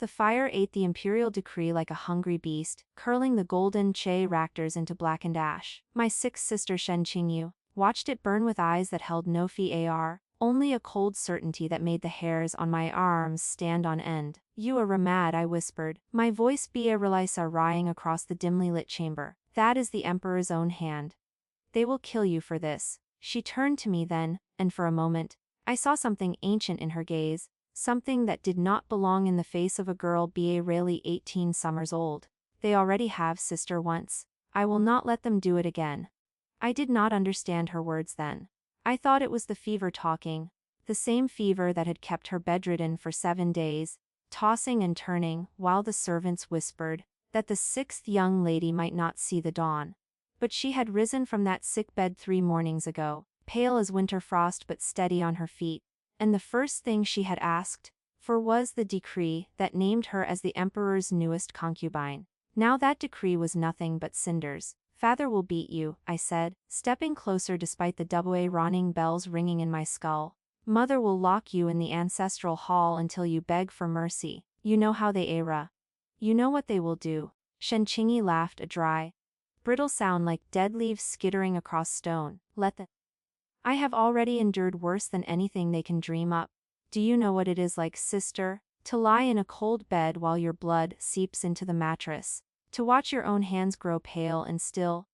The fire ate the imperial decree like a hungry beast, curling the golden che ractors into blackened ash. My sixth sister Shen Qingyu watched it burn with eyes that held no fear, only a cold certainty that made the hairs on my arms stand on end. You are mad, I whispered, my voice rang across the dimly lit chamber. That is the emperor's own hand. They will kill you for this. She turned to me then, and for a moment, I saw something ancient in her gaze, something that did not belong in the face of a girl barely 18 summers old. They already have, sister, once. I will not let them do it again. I did not understand her words then. I thought it was the fever talking, the same fever that had kept her bedridden for 7 days, tossing and turning while the servants whispered that the sixth young lady might not see the dawn. But she had risen from that sick bed 3 mornings ago, pale as winter frost but steady on her feet, and the first thing she had asked for was the decree that named her as the emperor's newest concubine. Now that decree was nothing but cinders. Father will beat you, I said, stepping closer despite the double running bells ringing in my skull. Mother will lock you in the ancestral hall until you beg for mercy. You know how they era. You know what they will do. Shen Qingyi laughed, a dry, brittle sound like dead leaves skittering across stone. Let them. I have already endured worse than anything they can dream up. Do you know what it is like, sister? To lie in a cold bed while your blood seeps into the mattress. To watch your own hands grow pale and still,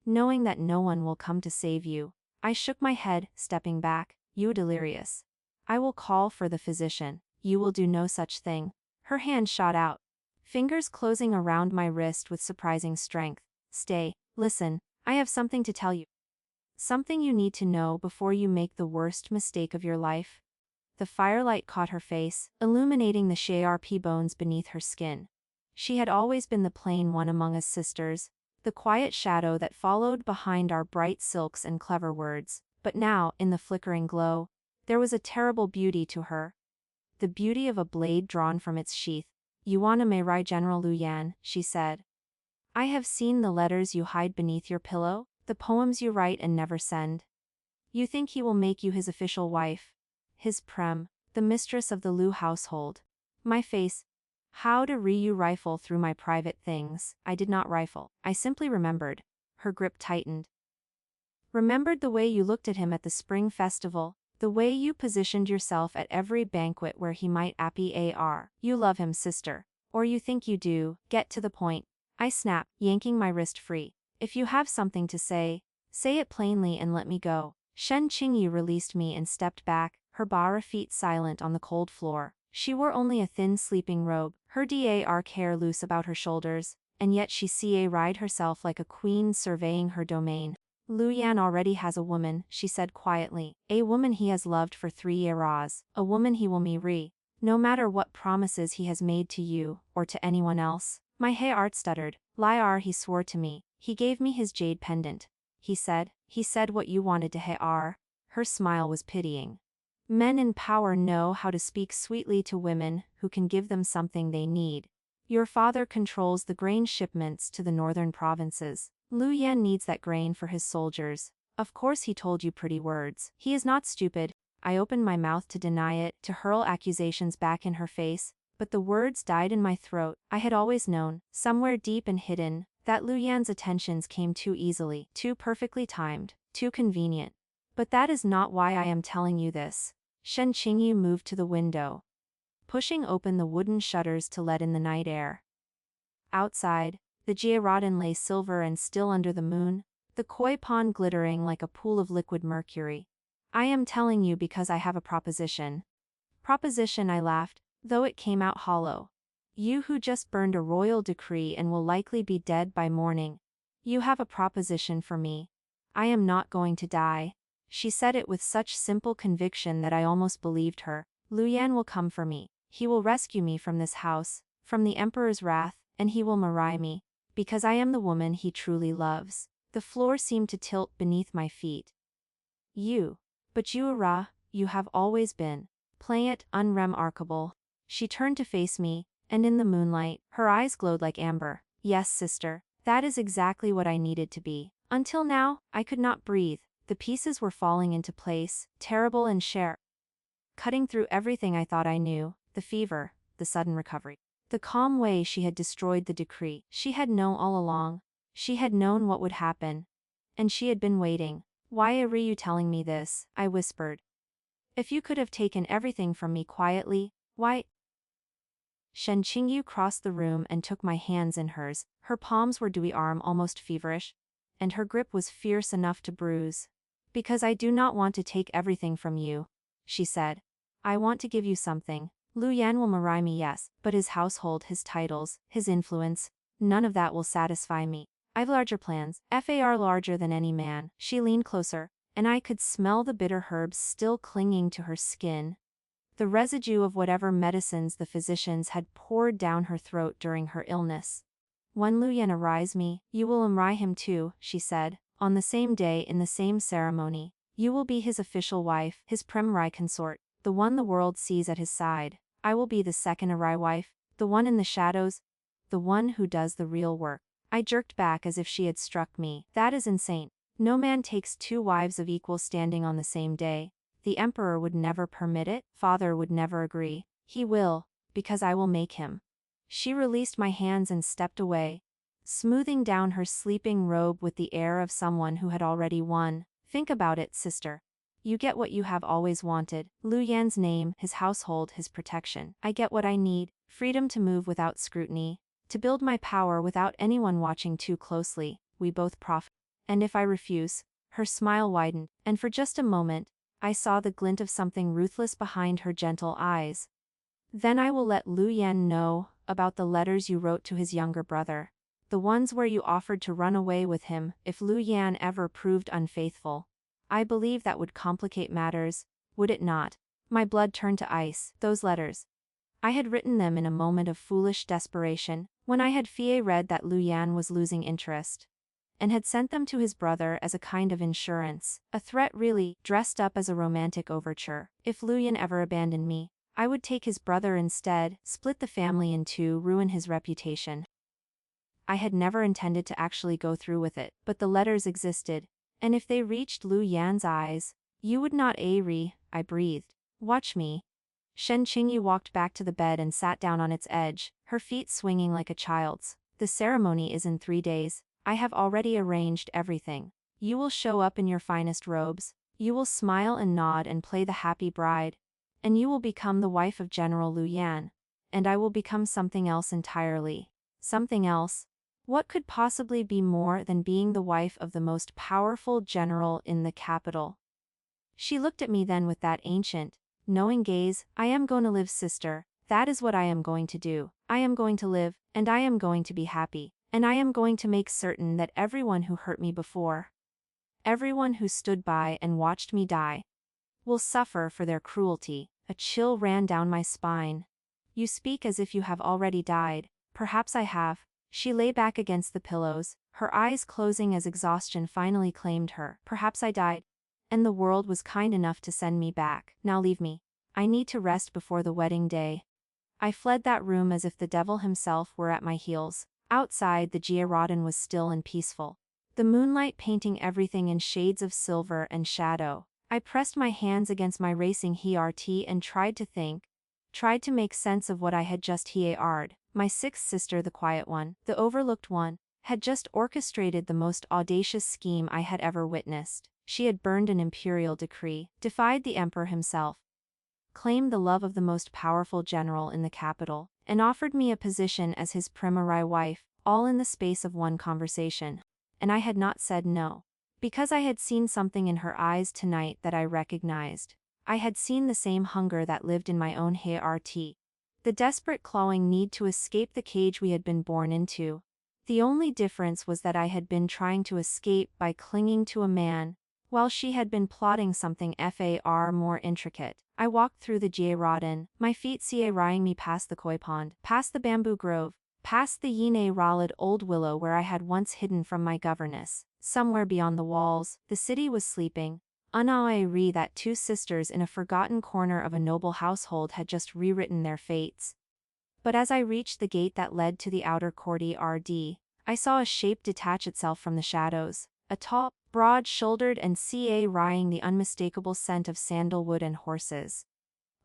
knowing that no one will come to save you. I shook my head, stepping back. You are delirious. I will call for the physician. You will do no such thing. Her hand shot out, fingers closing around my wrist with surprising strength. Stay, listen, I have something to tell you. Something you need to know before you make the worst mistake of your life. The firelight caught her face, illuminating the sharp bones beneath her skin. She had always been the plain one among us sisters, the quiet shadow that followed behind our bright silks and clever words, but now, in the flickering glow, there was a terrible beauty to her. The beauty of a blade drawn from its sheath. Yuan Mei General Lu Yan, she said. I have seen the letters you hide beneath your pillow, the poems you write and never send. You think he will make you his official wife, his prem, the mistress of the Lu household. My face. How to you rifle through my private things. I did not rifle. I simply remembered. Her grip tightened. Remembered the way you looked at him at the spring festival, the way you positioned yourself at every banquet where he might appear. You love him, sister. Or you think you do. Get to the point. I snapped, yanking my wrist free. If you have something to say it plainly and let me go. Shen Qingyu released me and stepped back, her bare feet silent on the cold floor. She wore only a thin sleeping robe, her dark hair loose about her shoulders, and yet she ride herself like a queen surveying her domain. Lu Yan already has a woman, she said quietly, a woman he has loved for 3 years, a woman he will marry, no matter what promises he has made to you, or to anyone else. My heart stuttered. Liar, he swore to me. He gave me his jade pendant. He said what you wanted to hear. Her smile was pitying. Men in power know how to speak sweetly to women who can give them something they need. Your father controls the grain shipments to the northern provinces. Lu Yan needs that grain for his soldiers. Of course he told you pretty words. He is not stupid. I opened my mouth to deny it, to hurl accusations back in her face, but the words died in my throat. I had always known, somewhere deep and hidden, that Lu Yan's attentions came too easily, too perfectly timed, too convenient. But that is not why I am telling you this. Shen Qingyu moved to the window, pushing open the wooden shutters to let in the night air. Outside, the Jiarodin lay silver and still under the moon, the koi pond glittering like a pool of liquid mercury. I am telling you because I have a proposition. Proposition, I laughed, though it came out hollow. You who just burned a royal decree and will likely be dead by morning. You have a proposition for me. I am not going to die. She said it with such simple conviction that I almost believed her. Lu Yan will come for me. He will rescue me from this house, from the emperor's wrath, and he will marry me, because I am the woman he truly loves. The floor seemed to tilt beneath my feet. But you have always been. Play it, unremarkable. She turned to face me, and in the moonlight, her eyes glowed like amber. Yes, sister, that is exactly what I needed to be. Until now, I could not breathe. The pieces were falling into place, terrible and cutting through everything I thought I knew, the fever, the sudden recovery. The calm way she had destroyed the decree. She had known all along. She had known what would happen. And she had been waiting. Why are you telling me this? I whispered. If you could have taken everything from me quietly, why? Shen Qingyu crossed the room and took my hands in hers. Her palms were dewy arm almost feverish, and her grip was fierce enough to bruise. Because I do not want to take everything from you, she said. I want to give you something. Lu Yan will marry me, yes, but his household, his titles, his influence, none of that will satisfy me. I've larger plans, far larger than any man. She leaned closer, and I could smell the bitter herbs still clinging to her skin. The residue of whatever medicines the physicians had poured down her throat during her illness. When Lu Yan marries me, you will marry him too, she said, on the same day in the same ceremony. You will be his official wife, his primary consort, the one the world sees at his side. I will be the secondary wife, the one in the shadows, the one who does the real work. I jerked back as if she had struck me. That is insane. No man takes two wives of equal standing on the same day. The emperor would never permit it, father would never agree. He will, because I will make him. She released my hands and stepped away, smoothing down her sleeping robe with the air of someone who had already won. Think about it, sister. You get what you have always wanted, Lu Yan's name, his household, his protection. I get what I need, freedom to move without scrutiny, to build my power without anyone watching too closely. We both profit. And if I refuse? Her smile widened, and for just a moment, I saw the glint of something ruthless behind her gentle eyes. Then I will let Lu Yan know about the letters you wrote to his younger brother. The ones where you offered to run away with him if Lu Yan ever proved unfaithful. I believe that would complicate matters, would it not? My blood turned to ice. Those letters. I had written them in a moment of foolish desperation, when I had read that Lu Yan was losing interest, and had sent them to his brother as a kind of insurance, a threat really, dressed up as a romantic overture. If Lu Yan ever abandoned me, I would take his brother instead, split the family in two, ruin his reputation. I had never intended to actually go through with it, but the letters existed, and if they reached Lu Yan's eyes, you would not I breathed. Watch me. Shen Qingyu walked back to the bed and sat down on its edge, her feet swinging like a child's. The ceremony is in 3 days. I have already arranged everything. You will show up in your finest robes, you will smile and nod and play the happy bride, and you will become the wife of General Lu Yan, and I will become something else entirely. Something else? What could possibly be more than being the wife of the most powerful general in the capital? She looked at me then with that ancient, knowing gaze. I am going to live, sister. That is what I am going to do. I am going to live, and I am going to be happy, and I am going to make certain that everyone who hurt me before, everyone who stood by and watched me die, will suffer for their cruelty. A chill ran down my spine. You speak as if you have already died. Perhaps I have. She lay back against the pillows, her eyes closing as exhaustion finally claimed her. Perhaps I died, and the world was kind enough to send me back. Now leave me. I need to rest before the wedding day. I fled that room as if the devil himself were at my heels. Outside, the Jiarodin was still and peaceful, the moonlight painting everything in shades of silver and shadow. I pressed my hands against my racing heart and tried to think, tried to make sense of what I had just heard. My sixth sister, the quiet one, the overlooked one, had just orchestrated the most audacious scheme I had ever witnessed. She had burned an imperial decree, defied the emperor himself, claimed the love of the most powerful general in the capital, and offered me a position as his primary wife, all in the space of one conversation. And I had not said no, because I had seen something in her eyes tonight that I recognized. I had seen the same hunger that lived in my own heart. The desperate clawing need to escape the cage we had been born into. The only difference was that I had been trying to escape by clinging to a man, while she had been plotting something far more intricate. I walked through the Jiarodin, my feet carrying me past the koi pond, past the bamboo grove, past the Yine Ralid old willow where I had once hidden from my governess. Somewhere beyond the walls, the city was sleeping. Unaware that 2 sisters in a forgotten corner of a noble household had just rewritten their fates. But as I reached the gate that led to the outer courtyard, I saw a shape detach itself from the shadows, a tall, broad-shouldered and carrying the unmistakable scent of sandalwood and horses.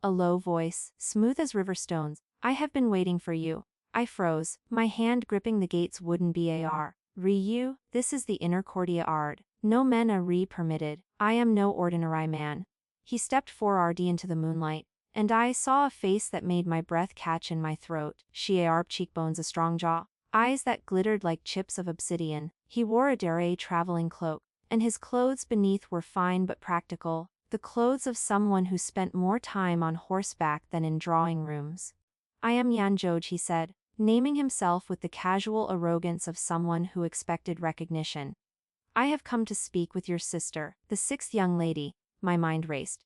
A low voice, smooth as river stones. I have been waiting for you. I froze, my hand gripping the gate's wooden bar. Ryu, this is the inner courtyard. No men are permitted. I am no ordinary man. He stepped forward into the moonlight, and I saw a face that made my breath catch in my throat. Sharp cheekbones, a strong jaw, eyes that glittered like chips of obsidian. He wore a dare traveling cloak, and his clothes beneath were fine but practical, the clothes of someone who spent more time on horseback than in drawing rooms. I am Yanjoj, he said, naming himself with the casual arrogance of someone who expected recognition. I have come to speak with your sister, the sixth young lady. My mind raced.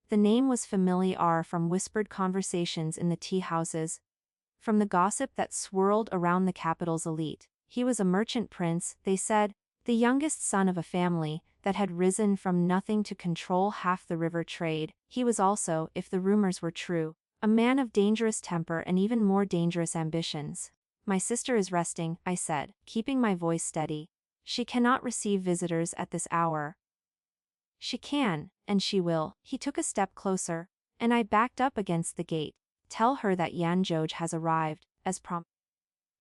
The name was familiar from whispered conversations in the tea houses, from the gossip that swirled around the capital's elite. He was a merchant prince, they said, the youngest son of a family that had risen from nothing to control half the river trade. He was also, if the rumors were true, a man of dangerous temper and even more dangerous ambitions. My sister is resting, I said, keeping my voice steady. She cannot receive visitors at this hour. She can, and she will. He took a step closer, and I backed up against the gate. Tell her that Yanjoj has arrived, as promised.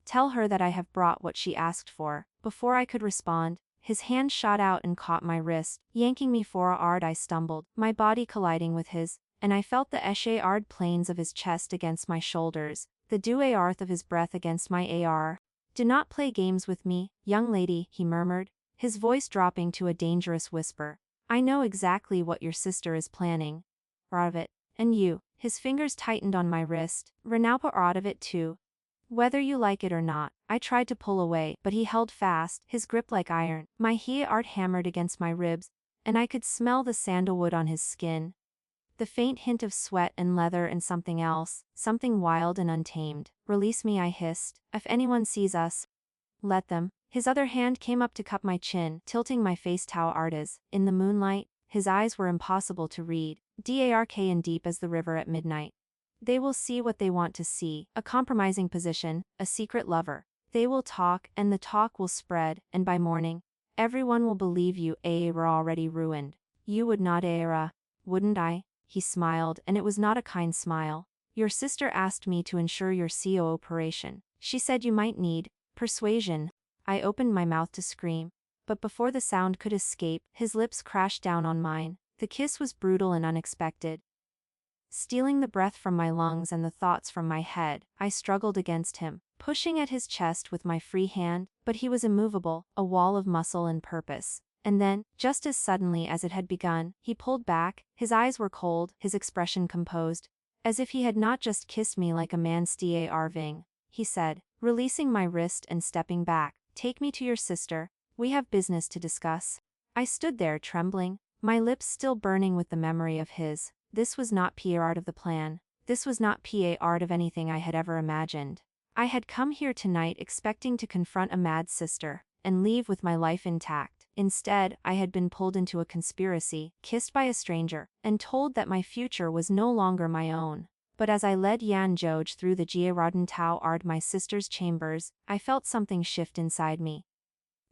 Tell her that I have brought what she asked for. Before I could respond, his hand shot out and caught my wrist, yanking me forward. I stumbled, my body colliding with his, and I felt the eshard planes of his chest against my shoulders, the dew-earth of his breath against my ar. Do not play games with me, young lady, he murmured, his voice dropping to a dangerous whisper. I know exactly what your sister is planning. Out of it. And you. His fingers tightened on my wrist. Renaupa out of it too. Whether you like it or not. I tried to pull away, but he held fast, his grip like iron. My heart hammered against my ribs, and I could smell the sandalwood on his skin. The faint hint of sweat and leather and something else, something wild and untamed. Release me, I hissed. If anyone sees us, let them. His other hand came up to cup my chin, tilting my face towards. In the moonlight, his eyes were impossible to read, dark and deep as the river at midnight. They will see what they want to see, a compromising position, a secret lover. They will talk, and the talk will spread, and by morning, everyone will believe you were already ruined. You would not wouldn't I? He smiled, and it was not a kind smile. Your sister asked me to ensure your CO operation. She said you might need persuasion. I opened my mouth to scream, but before the sound could escape, his lips crashed down on mine. The kiss was brutal and unexpected. Stealing the breath from my lungs and the thoughts from my head, I struggled against him, pushing at his chest with my free hand, but he was immovable, a wall of muscle and purpose. And then, just as suddenly as it had begun, he pulled back, his eyes were cold, his expression composed, as if he had not just kissed me like a man starving. He said, releasing my wrist and stepping back, take me to your sister, we have business to discuss. I stood there trembling, my lips still burning with the memory of his. This was not part of the plan. This was not part of anything I had ever imagined. I had come here tonight expecting to confront a mad sister, and leave with my life intact. Instead, I had been pulled into a conspiracy, kissed by a stranger, and told that my future was no longer my own. But as I led Yanjoj through the Giarodin toward my sister's chambers, I felt something shift inside me.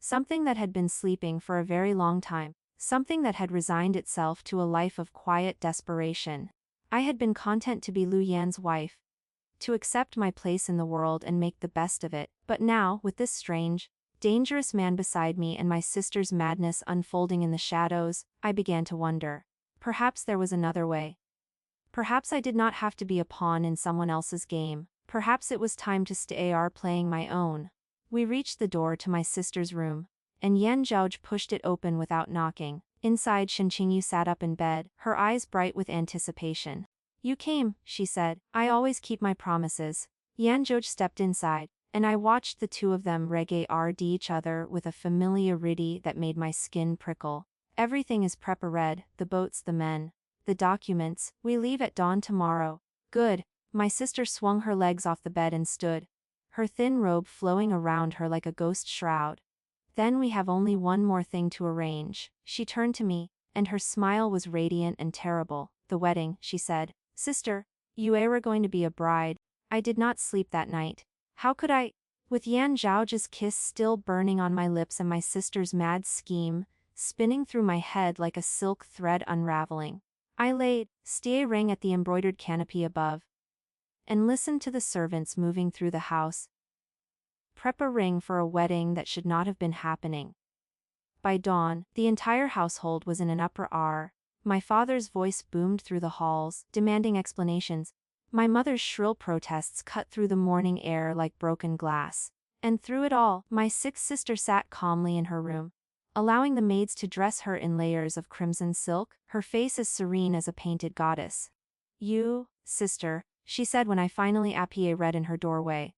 Something that had been sleeping for a very long time. Something that had resigned itself to a life of quiet desperation. I had been content to be Lu Yan's wife, to accept my place in the world and make the best of it, but now, with this strange, dangerous man beside me and my sister's madness unfolding in the shadows, I began to wonder. Perhaps there was another way. Perhaps I did not have to be a pawn in someone else's game. Perhaps it was time to start playing my own. We reached the door to my sister's room, and Yanjoj pushed it open without knocking. Inside, Shenqingyu sat up in bed, her eyes bright with anticipation. You came, she said. I always keep my promises. Yanjoj stepped inside, and I watched the two of them regard each other with a familiarity that made my skin prickle. Everything is prepared, the boats, the men, the documents. We leave at dawn tomorrow. Good. My sister swung her legs off the bed and stood, her thin robe flowing around her like a ghost shroud. Then we have only one more thing to arrange. She turned to me, and her smile was radiant and terrible. The wedding, she said. Sister, you are going to be a bride. I did not sleep that night. How could I? With Yanjoj's kiss still burning on my lips and my sister's mad scheme spinning through my head like a silk thread unraveling, I laid, staring at the embroidered canopy above. and listened to the servants moving through the house. Prep a ring for a wedding that should not have been happening. By dawn, the entire household was in an uproar. My father's voice boomed through the halls, demanding explanations. My mother's shrill protests cut through the morning air like broken glass. And through it all, my sixth sister sat calmly in her room, allowing the maids to dress her in layers of crimson silk, her face as serene as a painted goddess. "You, sister," she said when I finally appeared in her doorway.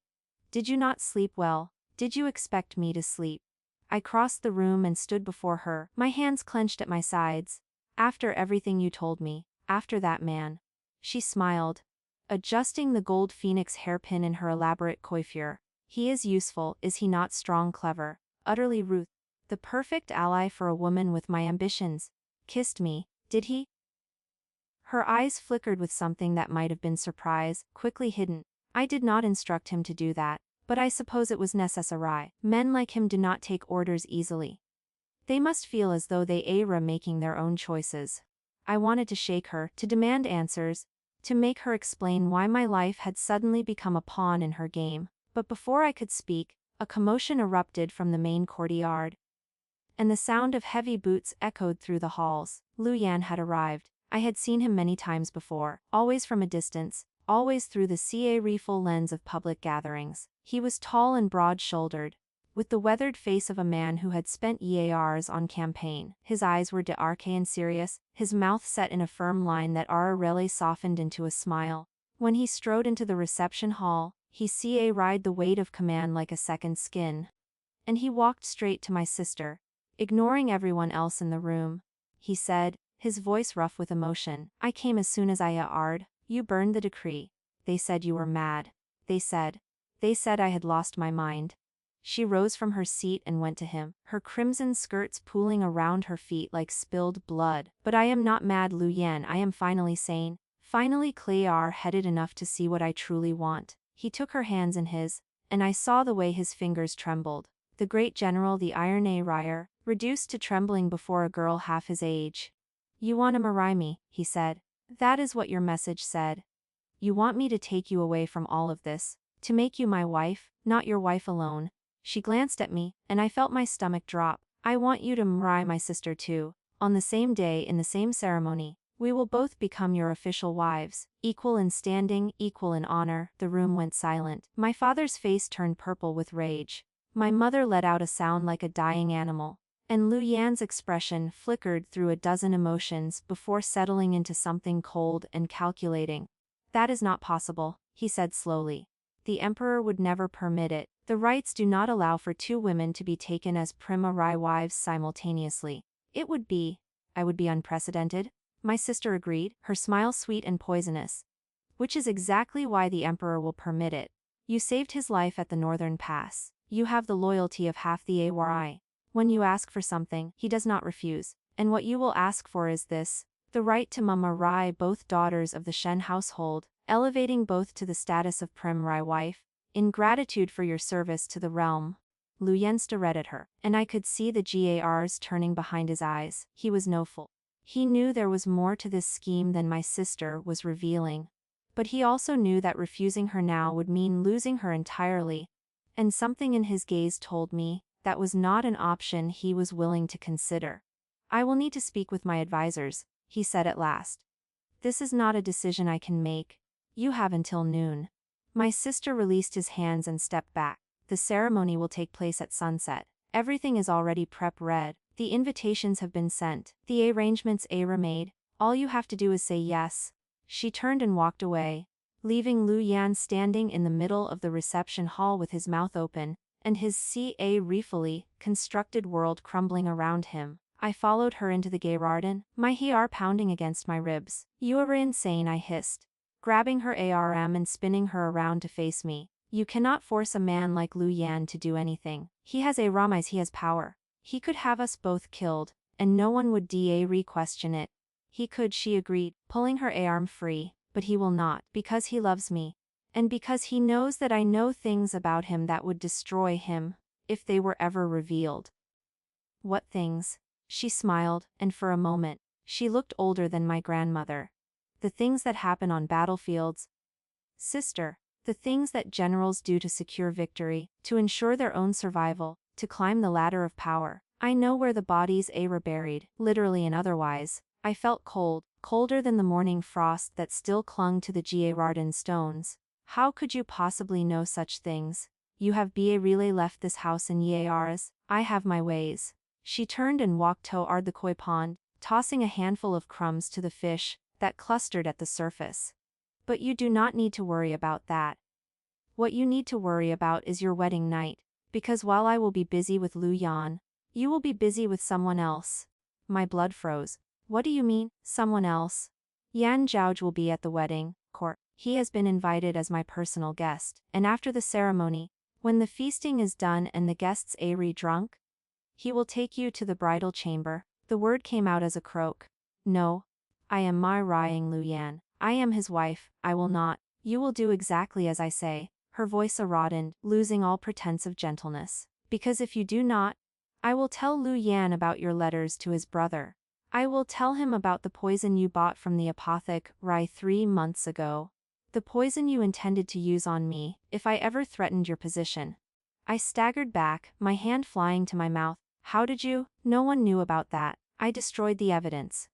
"Did you not sleep well? Did you expect me to sleep?" I crossed the room and stood before her, my hands clenched at my sides. "After everything you told me, after that man." She smiled, adjusting the gold phoenix hairpin in her elaborate coiffure. "He is useful, is he not? Strong, clever, utterly Ruth. The perfect ally for a woman with my ambitions. Kissed me, did he?" Her eyes flickered with something that might have been surprise, quickly hidden. "I did not instruct him to do that, but I suppose it was necessary. Men like him do not take orders easily. They must feel as though they are making their own choices." I wanted to shake her, to demand answers, to make her explain why my life had suddenly become a pawn in her game. But before I could speak, a commotion erupted from the main courtyard, and the sound of heavy boots echoed through the halls. Lu Yan had arrived. I had seen him many times before, always from a distance, always through the careful lens of public gatherings. He was tall and broad-shouldered, with the weathered face of a man who had spent years on campaign. His eyes were dark and serious, his mouth set in a firm line that rarely softened into a smile. When he strode into the reception hall, he carried the weight of command like a second skin. And he walked straight to my sister, ignoring everyone else in the room. He said, his voice rough with emotion, "I came as soon as I heard. You burned the decree. They said you were mad. They said I had lost my mind." She rose from her seat and went to him, her crimson skirts pooling around her feet like spilled blood. "But I am not mad, Lu Yan. I am finally sane, finally clear-headed enough to see what I truly want." He took her hands in his, and I saw the way his fingers trembled. The great general, the Iron Ryer, reduced to trembling before a girl half his age. "You want to marry me," he said. "That is what your message said. You want me to take you away from all of this, to make you my wife, not your wife alone." She glanced at me, and I felt my stomach drop. "I want you to marry my sister too. On the same day, in the same ceremony, we will both become your official wives, equal in standing, equal in honor." The room went silent. My father's face turned purple with rage. My mother let out a sound like a dying animal, and Lu Yan's expression flickered through a dozen emotions before settling into something cold and calculating. "That is not possible," he said slowly. "The emperor would never permit it. The rites do not allow for two women to be taken as primary wives simultaneously. I would be unprecedented." My sister agreed, her smile sweet and poisonous. "Which is exactly why the emperor will permit it. You saved his life at the northern pass. You have the loyalty of half the Ari. When you ask for something, he does not refuse. And what you will ask for is this: the right to marry both daughters of the Shen household, elevating both to the status of primary wife, in gratitude for your service to the realm." Lu Yan stared at her, and I could see the gars turning behind his eyes. He was no fool. He knew there was more to this scheme than my sister was revealing. But he also knew that refusing her now would mean losing her entirely. And something in his gaze told me that was not an option he was willing to consider. "I will need to speak with my advisors," he said at last. "This is not a decision I can make. You have until noon." My sister released his hands and stepped back. "The ceremony will take place at sunset. Everything is already ready. The invitations have been sent. The arrangements are made. All you have to do is say yes." She turned and walked away, leaving Lu Yan standing in the middle of the reception hall with his mouth open, and his carefully constructed world crumbling around him. I followed her into the garden, my heart pounding against my ribs. "You are insane," I hissed, grabbing her arm and spinning her around to face me. "You cannot force a man like Lu Yan to do anything. He has he has power. He could have us both killed, and no one would question it." "He could," she agreed, pulling her arm free, "but he will not, because he loves me. And because he knows that I know things about him that would destroy him, if they were ever revealed." "What things?" She smiled, and for a moment, she looked older than my grandmother. "The things that happen on battlefields. Sister, the things that generals do to secure victory, to ensure their own survival, to climb the ladder of power. I know where the bodies were buried, literally and otherwise. I felt cold, colder than the morning frost that still clung to the Girardin stones. How could you possibly know such things? You have really left this house in years. I have my ways. She turned and walked toward the koi pond, tossing a handful of crumbs to the fish that clustered at the surface. But you do not need to worry about that. What you need to worry about is your wedding night, because while I will be busy with Lu Yan, you will be busy with someone else. My blood froze. What do you mean, someone else? Yan Zhaoj will be at the wedding, court. He has been invited as my personal guest, and after the ceremony, when the feasting is done and the guests are drunk, he will take you to the bridal chamber. The word came out as a croak. No. I am Ma Rying Lu Yan. I am his wife. I will not. You will do exactly as I say. Her voice eroded, losing all pretense of gentleness. Because if you do not, I will tell Lu Yan about your letters to his brother. I will tell him about the poison you bought from the apothecary 3 months ago. The poison you intended to use on me, if I ever threatened your position. I staggered back, my hand flying to my mouth. How did you? No one knew about that. I destroyed the evidence.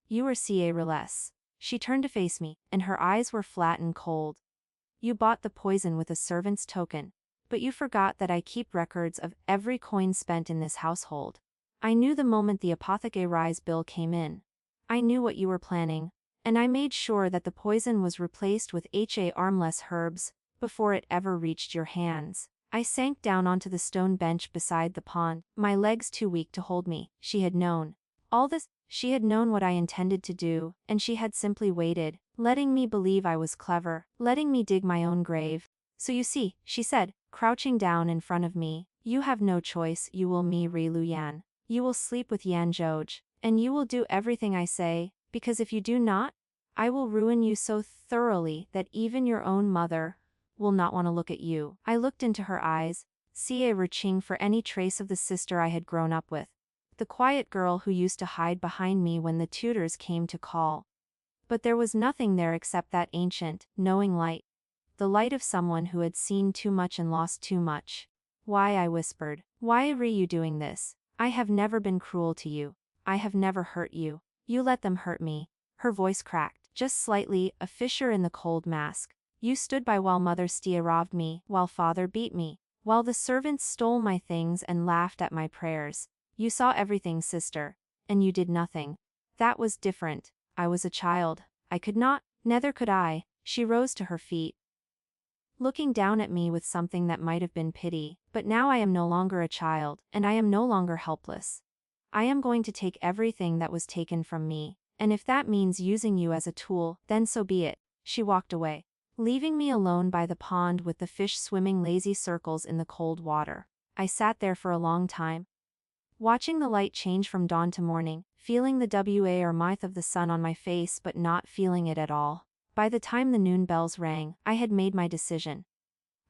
You were ca-reless. She turned to face me, and her eyes were flat and cold. You bought the poison with a servant's token. But you forgot that I keep records of every coin spent in this household. I knew the moment the apothecary's bill came in. I knew what you were planning, and I made sure that the poison was replaced with harmless herbs before it ever reached your hands. I sank down onto the stone bench beside the pond, my legs too weak to hold me. She had known all this. She had known what I intended to do, and she had simply waited, letting me believe I was clever, letting me dig my own grave. So you see, she said, crouching down in front of me, you have no choice. You will marry Lu Yan. You will sleep with Yan Zhaoj, and you will do everything I say, because if you do not, I will ruin you so thoroughly that even your own mother will not want to look at you. I looked into her eyes, reaching for any trace of the sister I had grown up with. The quiet girl who used to hide behind me when the tutors came to call. But there was nothing there except that ancient, knowing light. The light of someone who had seen too much and lost too much. Why, I whispered. Why are you doing this? I have never been cruel to you. I have never hurt you. You let them hurt me. Her voice cracked, just slightly, a fissure in the cold mask. You stood by while mother starved me, while father beat me, while the servants stole my things and laughed at my prayers. You saw everything, sister, and you did nothing. That was different. I was a child. I could not, neither could I. She rose to her feet, looking down at me with something that might have been pity. But now I am no longer a child, and I am no longer helpless. I am going to take everything that was taken from me, and if that means using you as a tool, then so be it. She walked away, leaving me alone by the pond with the fish swimming lazy circles in the cold water. I sat there for a long time, watching the light change from dawn to morning, feeling the warmth of the sun on my face but not feeling it at all. By the time the noon bells rang, I had made my decision.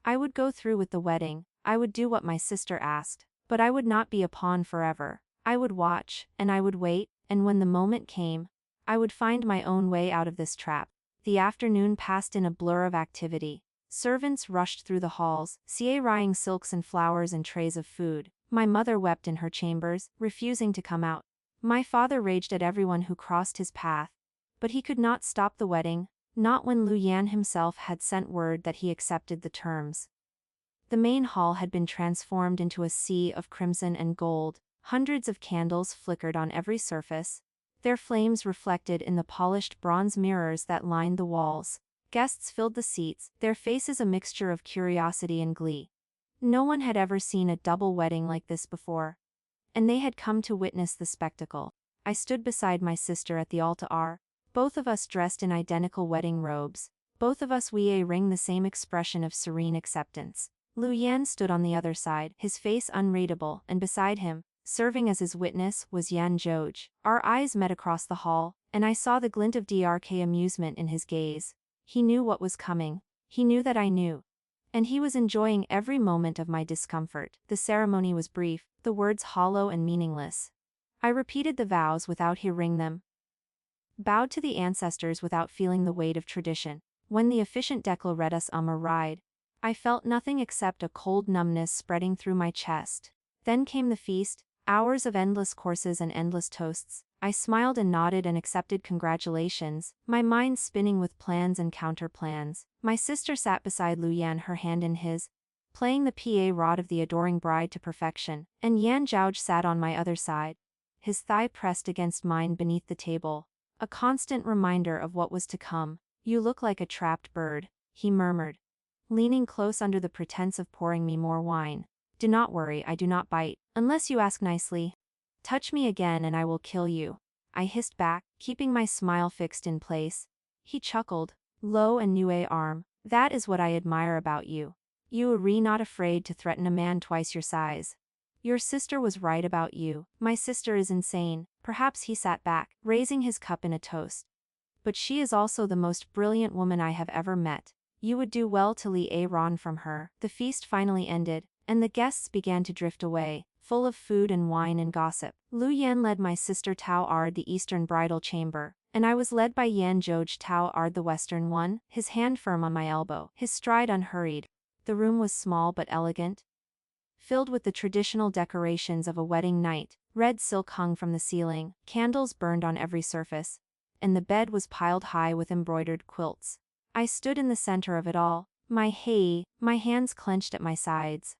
I would go through with the wedding. I would do what my sister asked, but I would not be a pawn forever. I would watch, and I would wait, and when the moment came, I would find my own way out of this trap. The afternoon passed in a blur of activity. Servants rushed through the halls, carrying silks and flowers and trays of food. My mother wept in her chambers, refusing to come out. My father raged at everyone who crossed his path, but he could not stop the wedding, not when Lu Yan himself had sent word that he accepted the terms. The main hall had been transformed into a sea of crimson and gold. Hundreds of candles flickered on every surface, their flames reflected in the polished bronze mirrors that lined the walls. Guests filled the seats, their faces a mixture of curiosity and glee. No one had ever seen a double wedding like this before, and they had come to witness the spectacle. I stood beside my sister at the altar, both of us dressed in identical wedding robes, both of us wearing the same expression of serene acceptance. Lu Yan stood on the other side, his face unreadable, and beside him, serving as his witness, was Yan Zhaoj. Our eyes met across the hall, and I saw the glint of amusement in his gaze. He knew what was coming. He knew that I knew. And he was enjoying every moment of my discomfort. The ceremony was brief, the words hollow and meaningless. I repeated the vows without hearing them, bowed to the ancestors without feeling the weight of tradition. When the efficient Decla read us a ride, I felt nothing except a cold numbness spreading through my chest. Then came the feast, hours of endless courses and endless toasts. I smiled and nodded and accepted congratulations, my mind spinning with plans and counter-plans. My sister sat beside Lu Yan, her hand in his, playing the PA rod of the adoring bride to perfection, and Yan Zhaoj sat on my other side, his thigh pressed against mine beneath the table, a constant reminder of what was to come. "You look like a trapped bird," he murmured, leaning close under the pretense of pouring me more wine. "Do not worry, I do not bite, unless you ask nicely. Touch me again and I will kill you," I hissed back, keeping my smile fixed in place. He chuckled, low and new arm. "That is what I admire about you. You are not afraid to threaten a man twice your size. Your sister was right about you. My sister is insane." Perhaps he sat back, raising his cup in a toast. "But she is also the most brilliant woman I have ever met. You would do well to lie Ron from her." The feast finally ended, and the guests began to drift away, full of food and wine and gossip. Lu Yan led my sister Tao Ard the eastern bridal chamber, and I was led by Yan Zhaoj Tao Ard the western one, his hand firm on my elbow, his stride unhurried. The room was small but elegant, filled with the traditional decorations of a wedding night. Red silk hung from the ceiling, candles burned on every surface, and the bed was piled high with embroidered quilts. I stood in the center of it all, my hands clenched at my sides.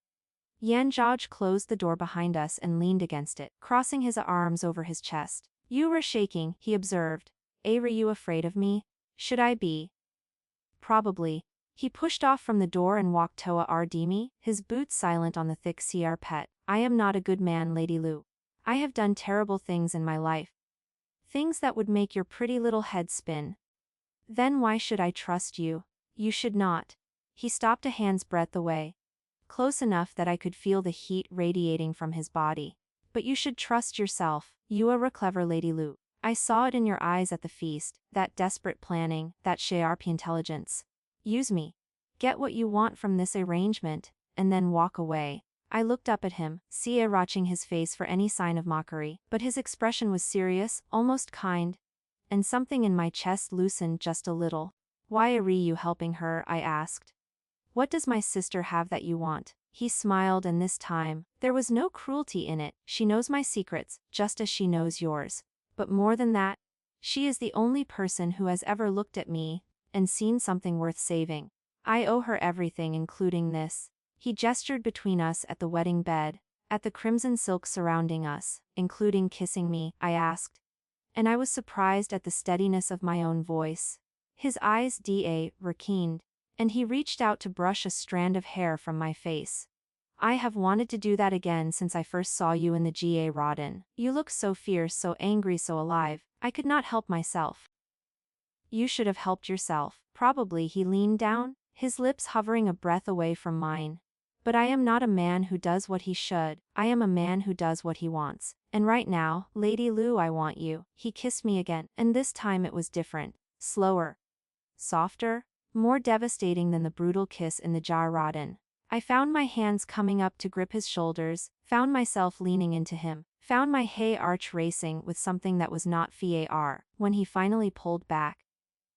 Yan Zhaoj closed the door behind us and leaned against it, crossing his arms over his chest. "You were shaking," he observed. "Are you afraid of me?" "Should I be?" "Probably." He pushed off from the door and walked toward me, his boots silent on the thick carpet. "I am not a good man, Lady Lu. I have done terrible things in my life. Things that would make your pretty little head spin. Then why should I trust you? You should not." He stopped a hand's breadth away, close enough that I could feel the heat radiating from his body. "But you should trust yourself. You are a clever Lady Lu. I saw it in your eyes at the feast, that desperate planning, that sharp intelligence. Use me. Get what you want from this arrangement, and then walk away." I looked up at him, watching his face for any sign of mockery, but his expression was serious, almost kind, and something in my chest loosened just a little. "Why are you helping her?" I asked. "What does my sister have that you want?" He smiled, and this time, there was no cruelty in it. "She knows my secrets, just as she knows yours. But more than that, she is the only person who has ever looked at me and seen something worth saving. I owe her everything, including this." He gestured between us at the wedding bed, at the crimson silk surrounding us, "Including kissing me?" I asked. And I was surprised at the steadiness of my own voice. His eyes were keen, and he reached out to brush a strand of hair from my face. "I have wanted to do that again since I first saw you in the Rodin. You look so fierce, so angry, so alive. I could not help myself." "You should have helped yourself." "Probably." He leaned down, his lips hovering a breath away from mine. "But I am not a man who does what he should, I am a man who does what he wants. And right now, Lady Lu, I want you." He kissed me again, and this time it was different. Slower. Softer. More devastating than the brutal kiss in the Rodin. I found my hands coming up to grip his shoulders, found myself leaning into him, found my arch racing with something that was not far, when he finally pulled back.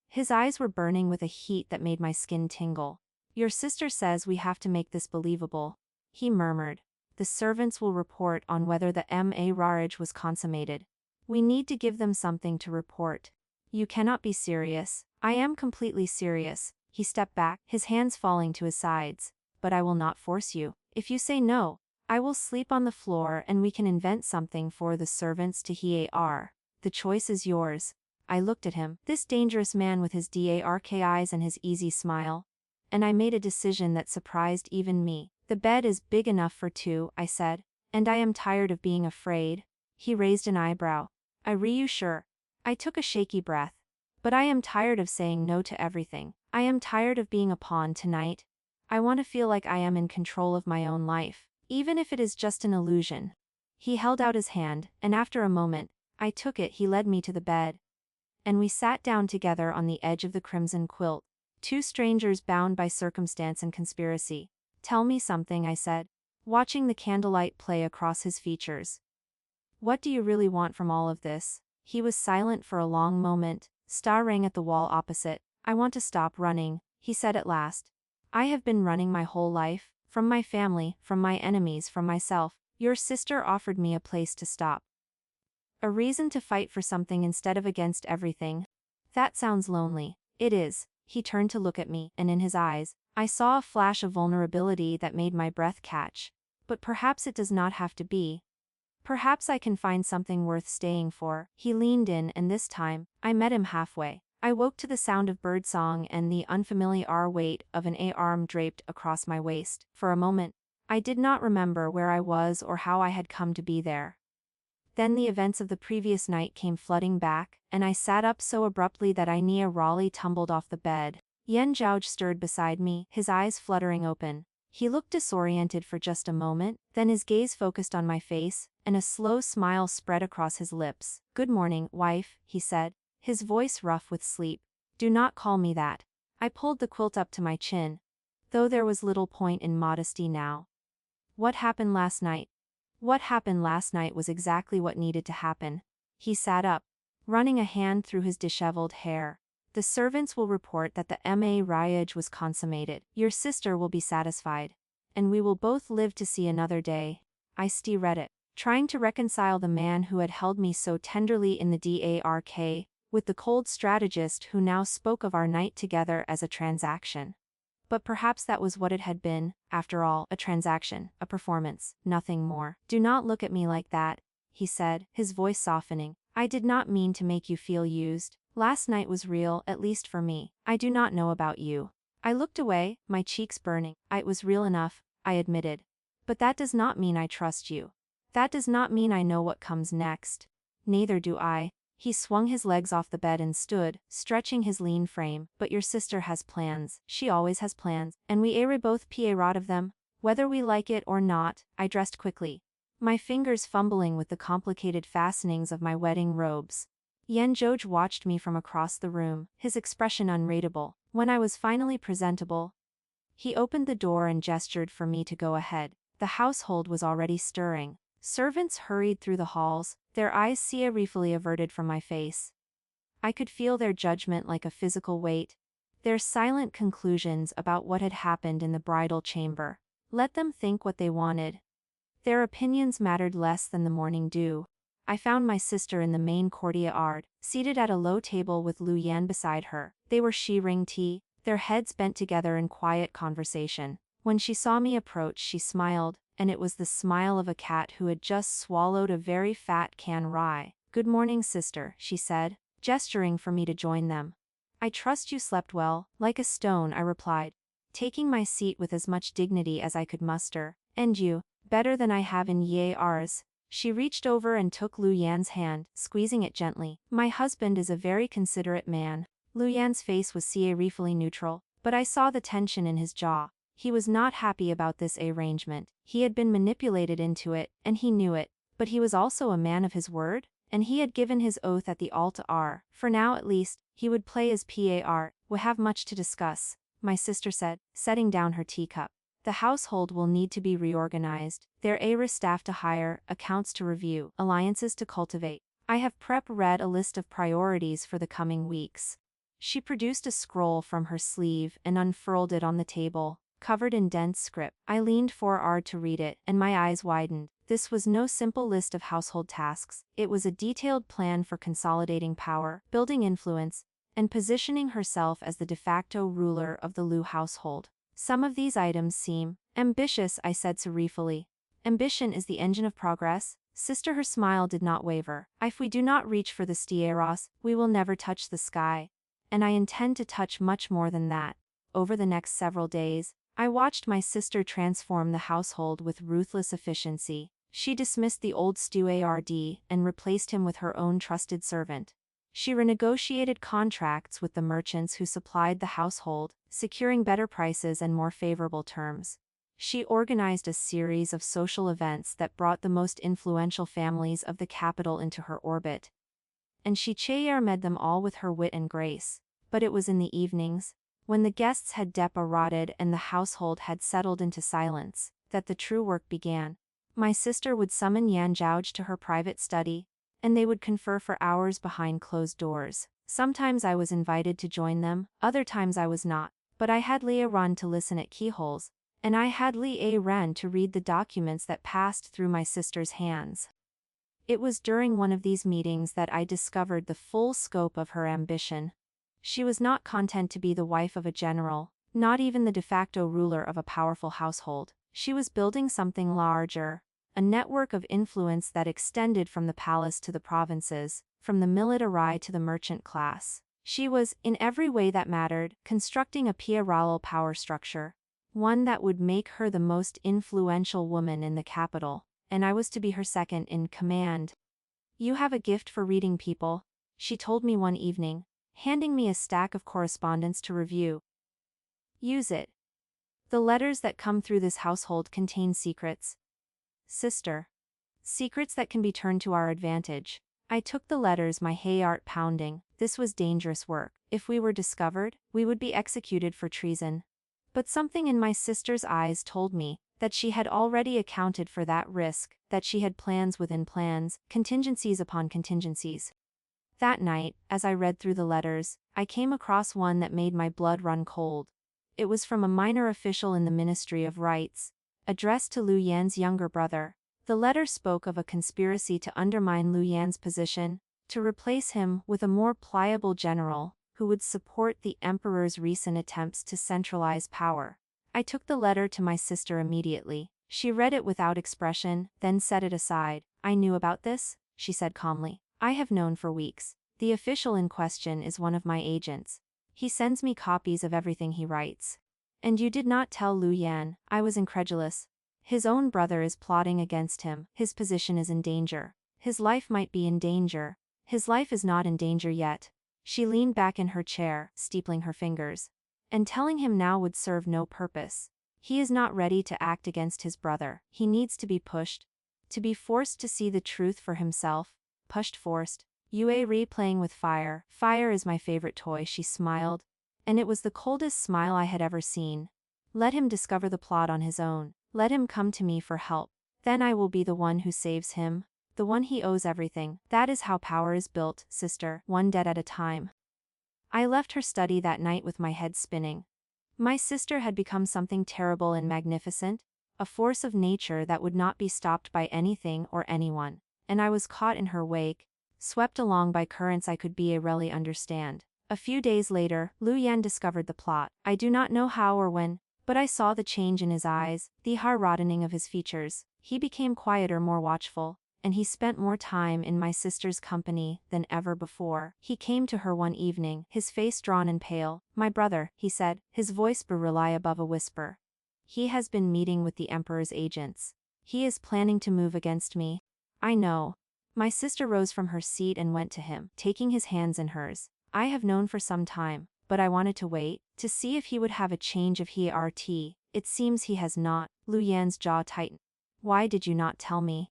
His eyes were burning with a heat that made my skin tingle. "Your sister says we have to make this believable," he murmured. "The servants will report on whether the marriage was consummated. We need to give them something to report." "You cannot be serious." "I am completely serious." He stepped back, his hands falling to his sides. "But I will not force you. If you say no, I will sleep on the floor and we can invent something for the servants to hear. The choice is yours." I looked at him, this dangerous man with his dark eyes and his easy smile, and I made a decision that surprised even me. "The bed is big enough for two," I said, "and I am tired of being afraid." He raised an eyebrow. "Are you sure?" I took a shaky breath. "But I am tired of saying no to everything. I am tired of being a pawn tonight. I want to feel like I am in control of my own life, even if it is just an illusion." He held out his hand, and after a moment, I took it. He led me to the bed, and we sat down together on the edge of the crimson quilt. Two strangers bound by circumstance and conspiracy. "Tell me something," I said, watching the candlelight play across his features. "What do you really want from all of this?" He was silent for a long moment, staring at the wall opposite. I want to stop running, he said at last. I have been running my whole life, from my family, from my enemies, from myself. Your sister offered me a place to stop. A reason to fight for something instead of against everything. That sounds lonely. It is. He turned to look at me, and in his eyes, I saw a flash of vulnerability that made my breath catch. But perhaps it does not have to be. Perhaps I can find something worth staying for. He leaned in, and this time, I met him halfway. I woke to the sound of birdsong and the unfamiliar weight of an arm draped across my waist. For a moment, I did not remember where I was or how I had come to be there. Then the events of the previous night came flooding back, and I sat up so abruptly that I nearly tumbled off the bed. Yan Zhaoj stirred beside me, his eyes fluttering open. He looked disoriented for just a moment, then his gaze focused on my face, and a slow smile spread across his lips. "Good morning, wife," he said, his voice rough with sleep. "Do not call me that." I pulled the quilt up to my chin, though there was little point in modesty now. What happened last night? What happened last night was exactly what needed to happen. He sat up, running a hand through his disheveled hair. "The servants will report that the marriage was consummated. Your sister will be satisfied. And we will both live to see another day." I read it, trying to reconcile the man who had held me so tenderly in the dark, with the cold strategist who now spoke of our night together as a transaction. But perhaps that was what it had been, after all, a transaction, a performance, nothing more. "Do not look at me like that," he said, his voice softening. "I did not mean to make you feel used. Last night was real, at least for me. I do not know about you." I looked away, my cheeks burning. "It was real enough," I admitted. "But that does not mean I trust you. That does not mean I know what comes next." "Neither do I." He swung his legs off the bed and stood, stretching his lean frame. "But your sister has plans. She always has plans, and we are both proud of them, whether we like it or not." I dressed quickly, my fingers fumbling with the complicated fastenings of my wedding robes. Yan Zhaoj watched me from across the room, his expression unreadable. When I was finally presentable, he opened the door and gestured for me to go ahead. The household was already stirring. Servants hurried through the halls, their eyes seriously averted from my face. I could feel their judgment like a physical weight, their silent conclusions about what had happened in the bridal chamber. Let them think what they wanted. Their opinions mattered less than the morning dew. I found my sister in the main courtyard, seated at a low table with Lu Yan beside her. They were sharing tea, their heads bent together in quiet conversation. When she saw me approach, she smiled, and it was the smile of a cat who had just swallowed a very fat can rye. "Good morning, sister," she said, gesturing for me to join them. "I trust you slept well." "Like a stone," I replied, taking my seat with as much dignity as I could muster. "And you?" "Better than I have in years." She reached over and took Lu Yan's hand, squeezing it gently. "My husband is a very considerate man." Lu Yan's face was seriously neutral, but I saw the tension in his jaw. He was not happy about this arrangement. He had been manipulated into it, and he knew it. But he was also a man of his word, and he had given his oath at the altar. For now at least, he would play as par. "We have much to discuss," my sister said, setting down her teacup. "The household will need to be reorganized. There are staff to hire, accounts to review, alliances to cultivate. I have read a list of priorities for the coming weeks." She produced a scroll from her sleeve and unfurled it on the table, covered in dense script. I leaned forward to read it, and my eyes widened. This was no simple list of household tasks. It was a detailed plan for consolidating power, building influence, and positioning herself as the de facto ruler of the Lu household. "Some of these items seem ambitious," I said serifully. "Ambition is the engine of progress, sister." Her smile did not waver. "If we do not reach for the stars, we will never touch the sky. And I intend to touch much more than that." Over the next several days, I watched my sister transform the household with ruthless efficiency. She dismissed the old steward and replaced him with her own trusted servant. She renegotiated contracts with the merchants who supplied the household, securing better prices and more favorable terms. She organized a series of social events that brought the most influential families of the capital into her orbit. And she charmed them all with her wit and grace. But it was in the evenings, when the guests had departed and the household had settled into silence, that the true work began. My sister would summon Yan Zhaoj to her private study, and they would confer for hours behind closed doors. Sometimes I was invited to join them, other times I was not. But I had Leah run to listen at keyholes, and I had Leah ran to read the documents that passed through my sister's hands. It was during one of these meetings that I discovered the full scope of her ambition. She was not content to be the wife of a general, not even the de facto ruler of a powerful household. She was building something larger, a network of influence that extended from the palace to the provinces, from the military to the merchant class. She was, in every way that mattered, constructing a pyramidal power structure, one that would make her the most influential woman in the capital, and I was to be her second in command. "You have a gift for reading people," she told me one evening, handing me a stack of correspondence to review. "Use it. The letters that come through this household contain secrets, sister. Secrets that can be turned to our advantage." I took the letters, my heart pounding. This was dangerous work. If we were discovered, we would be executed for treason. But something in my sister's eyes told me that she had already accounted for that risk, that she had plans within plans, contingencies upon contingencies. That night, as I read through the letters, I came across one that made my blood run cold. It was from a minor official in the Ministry of Rights, addressed to Lu Yan's younger brother. The letter spoke of a conspiracy to undermine Lu Yan's position, to replace him with a more pliable general, who would support the emperor's recent attempts to centralize power. I took the letter to my sister immediately. She read it without expression, then set it aside. "I knew about this," she said calmly. "I have known for weeks. The official in question is one of my agents. He sends me copies of everything he writes." "And you did not tell Lu Yan?" I was incredulous. "His own brother is plotting against him. His position is in danger. His life might be in danger." "His life is not in danger yet." She leaned back in her chair, steepling her fingers. "And telling him now would serve no purpose. He is not ready to act against his brother. He needs to be pushed. To be forced to see the truth for himself. Forced. Yue replaying with fire. Fire is my favorite toy," she smiled. And it was the coldest smile I had ever seen. "Let him discover the plot on his own. Let him come to me for help. Then I will be the one who saves him. The one he owes everything. That is how power is built, sister, one debt at a time." I left her study that night with my head spinning. My sister had become something terrible and magnificent, a force of nature that would not be stopped by anything or anyone, and I was caught in her wake, swept along by currents I could barely understand. A few days later, Lu Yan discovered the plot. I do not know how or when, but I saw the change in his eyes, the hardening of his features. He became quieter, more watchful, and he spent more time in my sister's company than ever before. He came to her one evening, his face drawn and pale. "My brother," he said, his voice barely above a whisper. "He has been meeting with the emperor's agents. He is planning to move against me." "I know." My sister rose from her seat and went to him, taking his hands in hers. "I have known for some time, but I wanted to wait, to see if he would have a change of heart. It seems he has not." Lu Yan's jaw tightened. "Why did you not tell me?"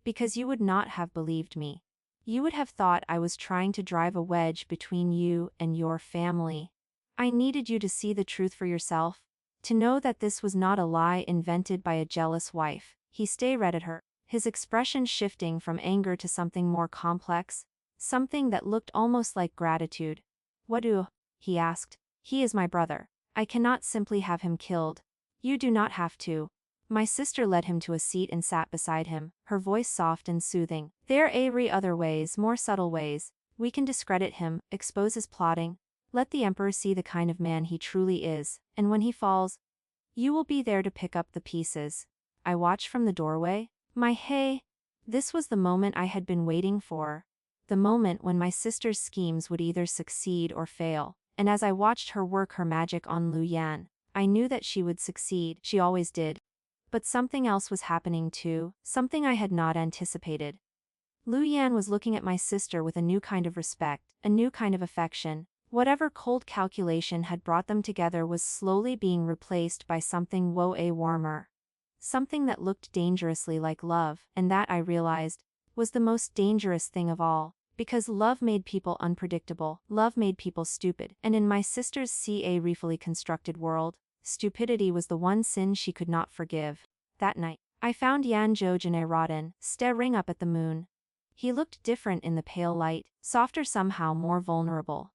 "Because you would not have believed me. You would have thought I was trying to drive a wedge between you and your family. I needed you to see the truth for yourself, to know that this was not a lie invented by a jealous wife." He stared at her, his expression shifting from anger to something more complex, something that looked almost like gratitude. "What do?" he asked. "He is my brother. I cannot simply have him killed." "You do not have to." My sister led him to a seat and sat beside him, her voice soft and soothing. "There are other ways, more subtle ways. We can discredit him, expose his plotting. Let the emperor see the kind of man he truly is, and when he falls, you will be there to pick up the pieces." I watched from the doorway. This was the moment I had been waiting for. The moment when my sister's schemes would either succeed or fail, and as I watched her work her magic on Lu Yan, I knew that she would succeed. She always did. But something else was happening too, something I had not anticipated. Lu Yan was looking at my sister with a new kind of respect, a new kind of affection. Whatever cold calculation had brought them together was slowly being replaced by something way warmer. Something that looked dangerously like love, and that, I realized, was the most dangerous thing of all. Because love made people unpredictable, love made people stupid, and in my sister's carefully constructed world, stupidity was the one sin she could not forgive. That night, I found Yan Zhou Roden, staring up at the moon. He looked different in the pale light, softer somehow, more vulnerable.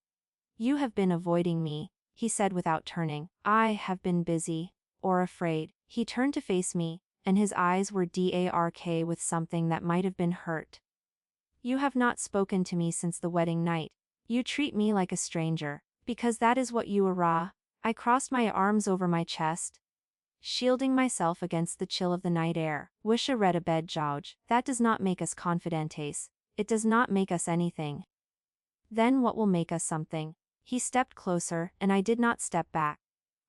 You have been avoiding me, he said without turning. I have been busy. Or afraid. He turned to face me, and his eyes were dark with something that might have been hurt. You have not spoken to me since the wedding night. You treat me like a stranger, because that is what you are. I crossed my arms over my chest, shielding myself against the chill of the night air. Wish a read a bed George. That does not make us confidentes. It does not make us anything. Then what will make us something? He stepped closer, and I did not step back.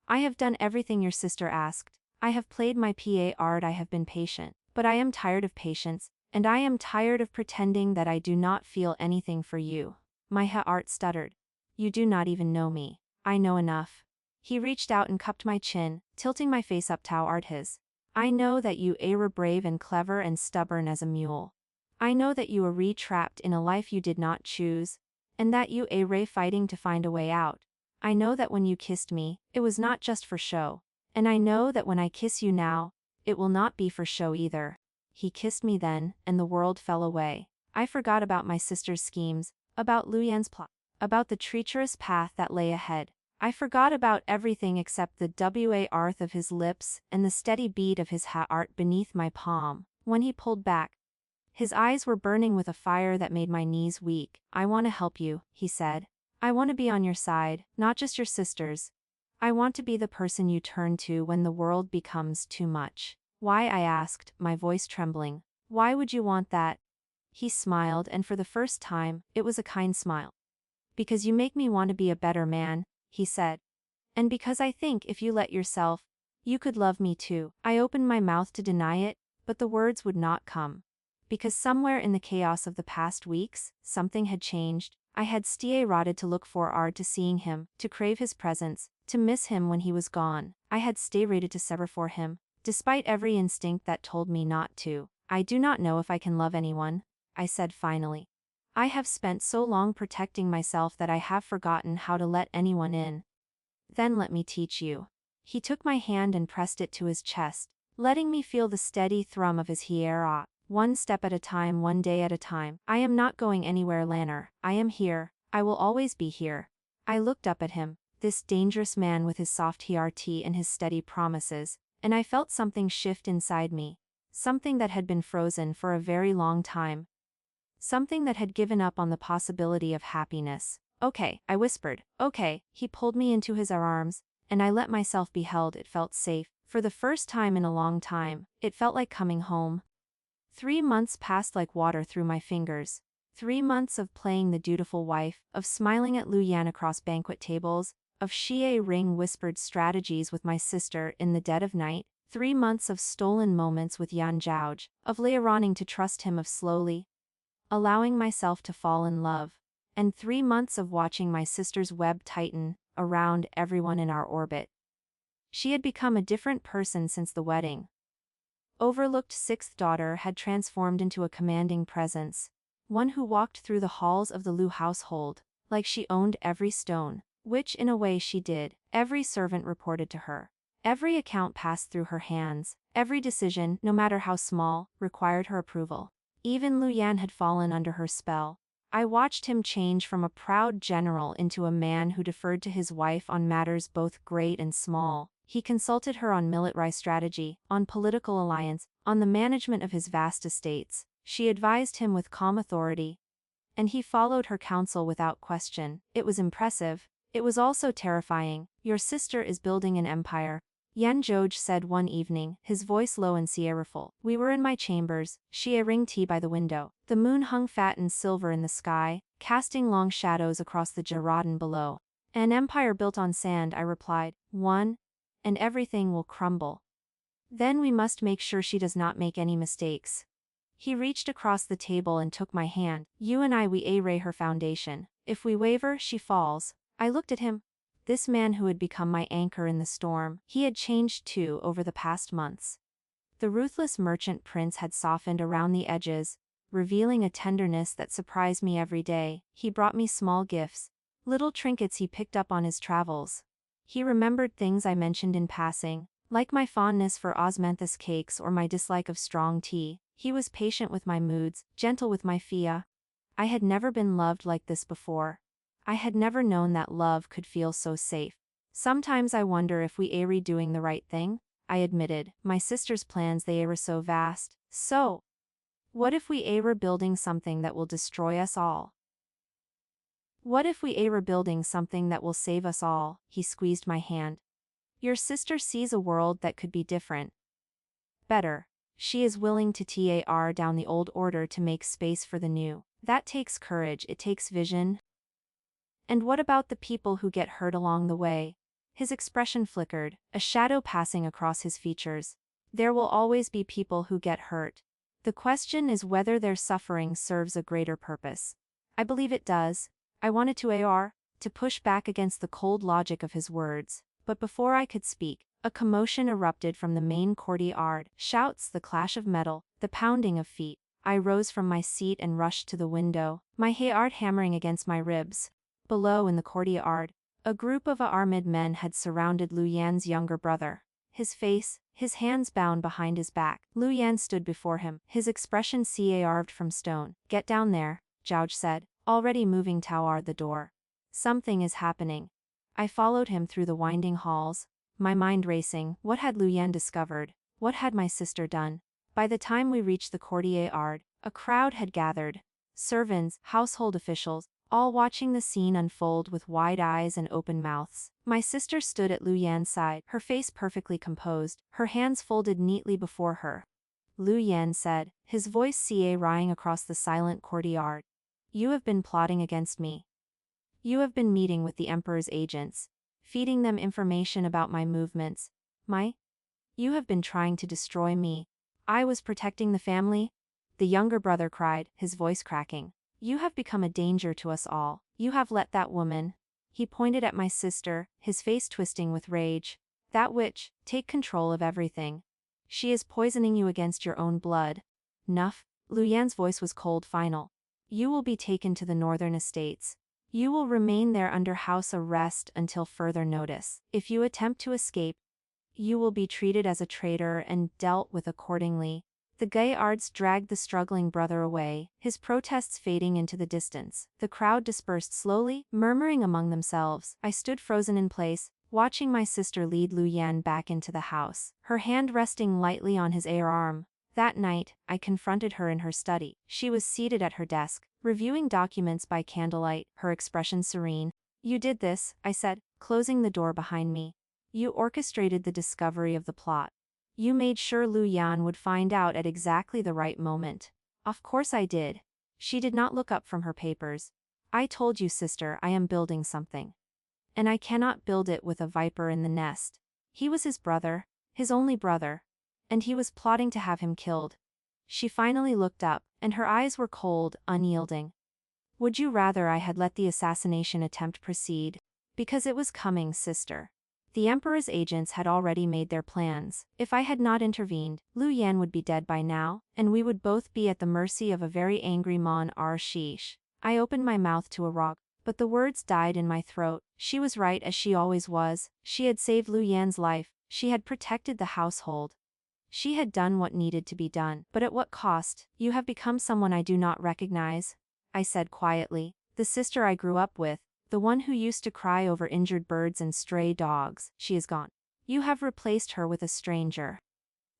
I have done everything your sister asked. I have played my part. I have been patient. But I am tired of patience, and I am tired of pretending that I do not feel anything for you. My heart stuttered. You do not even know me. I know enough. He reached out and cupped my chin, tilting my face up toward his. I know that you are brave and clever and stubborn as a mule. I know that you are trapped in a life you did not choose, and that you are fighting to find a way out. I know that when you kissed me, it was not just for show. And I know that when I kiss you now, it will not be for show either. He kissed me then, and the world fell away. I forgot about my sister's schemes, about Luyan's plot, about the treacherous path that lay ahead. I forgot about everything except the warmth of his lips and the steady beat of his heart beneath my palm. When he pulled back, his eyes were burning with a fire that made my knees weak. I want to help you, he said. I want to be on your side, not just your sister's. I want to be the person you turn to when the world becomes too much. Why? I asked, my voice trembling. Why would you want that? He smiled, and for the first time, it was a kind smile. Because you make me want to be a better man, he said. And because I think if you let yourself, you could love me too. I opened my mouth to deny it, but the words would not come. Because somewhere in the chaos of the past weeks, something had changed. I had started to look forward to seeing him, to crave his presence, to miss him when he was gone. I had started to sever for him, despite every instinct that told me not to. I do not know if I can love anyone, I said finally. I have spent so long protecting myself that I have forgotten how to let anyone in. Then let me teach you. He took my hand and pressed it to his chest, letting me feel the steady thrum of his hair. One step at a time, one day at a time. I am not going anywhere, Lanner. I am here. I will always be here. I looked up at him, this dangerous man with his soft heart and his steady promises, and I felt something shift inside me. Something that had been frozen for a very long time. Something that had given up on the possibility of happiness. Okay, I whispered. Okay. He pulled me into his arms, and I let myself be held. It felt safe. For the first time in a long time, it felt like coming home. 3 months passed like water through my fingers. 3 months of playing the dutiful wife, of smiling at Luyan across banquet tables, of ring whispered strategies with my sister in the dead of night. 3 months of stolen moments with Yan Zhao, of learning to trust him, of slowly allowing myself to fall in love. And 3 months of watching my sister's web tighten around everyone in our orbit. She had become a different person since the wedding. Overlooked sixth daughter had transformed into a commanding presence, one who walked through the halls of the Liu household, like she owned every stone, which in a way she did. Every servant reported to her. Every account passed through her hands. Every decision, no matter how small, required her approval. Even Luyan had fallen under her spell. I watched him change from a proud general into a man who deferred to his wife on matters both great and small. He consulted her on military strategy, on political alliance, on the management of his vast estates. She advised him with calm authority, and he followed her counsel without question. It was impressive. It was also terrifying. Your sister is building an empire, Yan Zhou said one evening, his voice low and sierraful. We were in my chambers, sharing tea by the window. The moon hung fat and silver in the sky, casting long shadows across the Jaradan below. An empire built on sand, I replied. One, and everything will crumble. Then we must make sure she does not make any mistakes. He reached across the table and took my hand. You and I, we array her foundation. If we waver, she falls. I looked at him. This man who had become my anchor in the storm. He had changed too over the past months. The ruthless merchant prince had softened around the edges, revealing a tenderness that surprised me every day. He brought me small gifts, little trinkets he picked up on his travels. He remembered things I mentioned in passing, like my fondness for osmanthus cakes or my dislike of strong tea. He was patient with my moods, gentle with my fia. I had never been loved like this before. I had never known that love could feel so safe. Sometimes I wonder if we are doing the right thing, I admitted. My sister's plans, they are so vast. So, what if we are building something that will destroy us all? What if we are building something that will save us all? He squeezed my hand. Your sister sees a world that could be different. Better. She is willing to tear down the old order to make space for the new. That takes courage, it takes vision. And what about the people who get hurt along the way? His expression flickered, a shadow passing across his features. There will always be people who get hurt. The question is whether their suffering serves a greater purpose. I believe it does. I wanted to push back against the cold logic of his words, but before I could speak, a commotion erupted from the main courtyard. Shouts, the clash of metal, the pounding of feet. I rose from my seat and rushed to the window, my heart hammering against my ribs. Below in the courtyard, a group of armed men had surrounded Lu Yan's younger brother. His face, his hands bound behind his back. Lu Yan stood before him, his expression carved from stone. Get down there, Zhao said, already moving toward the door. Something is happening. I followed him through the winding halls, my mind racing. What had Lu Yan discovered? What had my sister done? By the time we reached the courtyard, a crowd had gathered. Servants, household officials, all watching the scene unfold with wide eyes and open mouths. My sister stood at Lu Yan's side, her face perfectly composed, her hands folded neatly before her. Lu Yan said, his voice rang across the silent courtyard. You have been plotting against me. You have been meeting with the Emperor's agents, feeding them information about my movements. You have been trying to destroy me. I was protecting the family? The younger brother cried, his voice cracking. You have become a danger to us all. You have let that woman. He pointed at my sister, his face twisting with rage. That witch, take control of everything. She is poisoning you against your own blood. Nuff. Lu Yan's voice was cold, final. You will be taken to the northern estates. You will remain there under house arrest until further notice. If you attempt to escape, you will be treated as a traitor and dealt with accordingly. The guards dragged the struggling brother away, his protests fading into the distance. The crowd dispersed slowly, murmuring among themselves. I stood frozen in place, watching my sister lead Lu Yan back into the house, her hand resting lightly on his arm. That night, I confronted her in her study. She was seated at her desk, reviewing documents by candlelight, her expression serene. You did this, I said, closing the door behind me. You orchestrated the discovery of the plot. You made sure Lu Yan would find out at exactly the right moment. Of course I did. She did not look up from her papers. I told you, sister, I am building something. And I cannot build it with a viper in the nest. He was his brother, his only brother. And he was plotting to have him killed. She finally looked up, and her eyes were cold, unyielding. Would you rather I had let the assassination attempt proceed? Because it was coming, sister. The Emperor's agents had already made their plans. If I had not intervened, Lu Yan would be dead by now, and we would both be at the mercy of a very angry Mon-Ar-Sheesh. I opened my mouth to a rock, but the words died in my throat. She was right, as she always was. She had saved Lu Yan's life. She had protected the household. She had done what needed to be done. But at what cost? You have become someone I do not recognize, I said quietly. The sister I grew up with. The one who used to cry over injured birds and stray dogs. She is gone. You have replaced her with a stranger.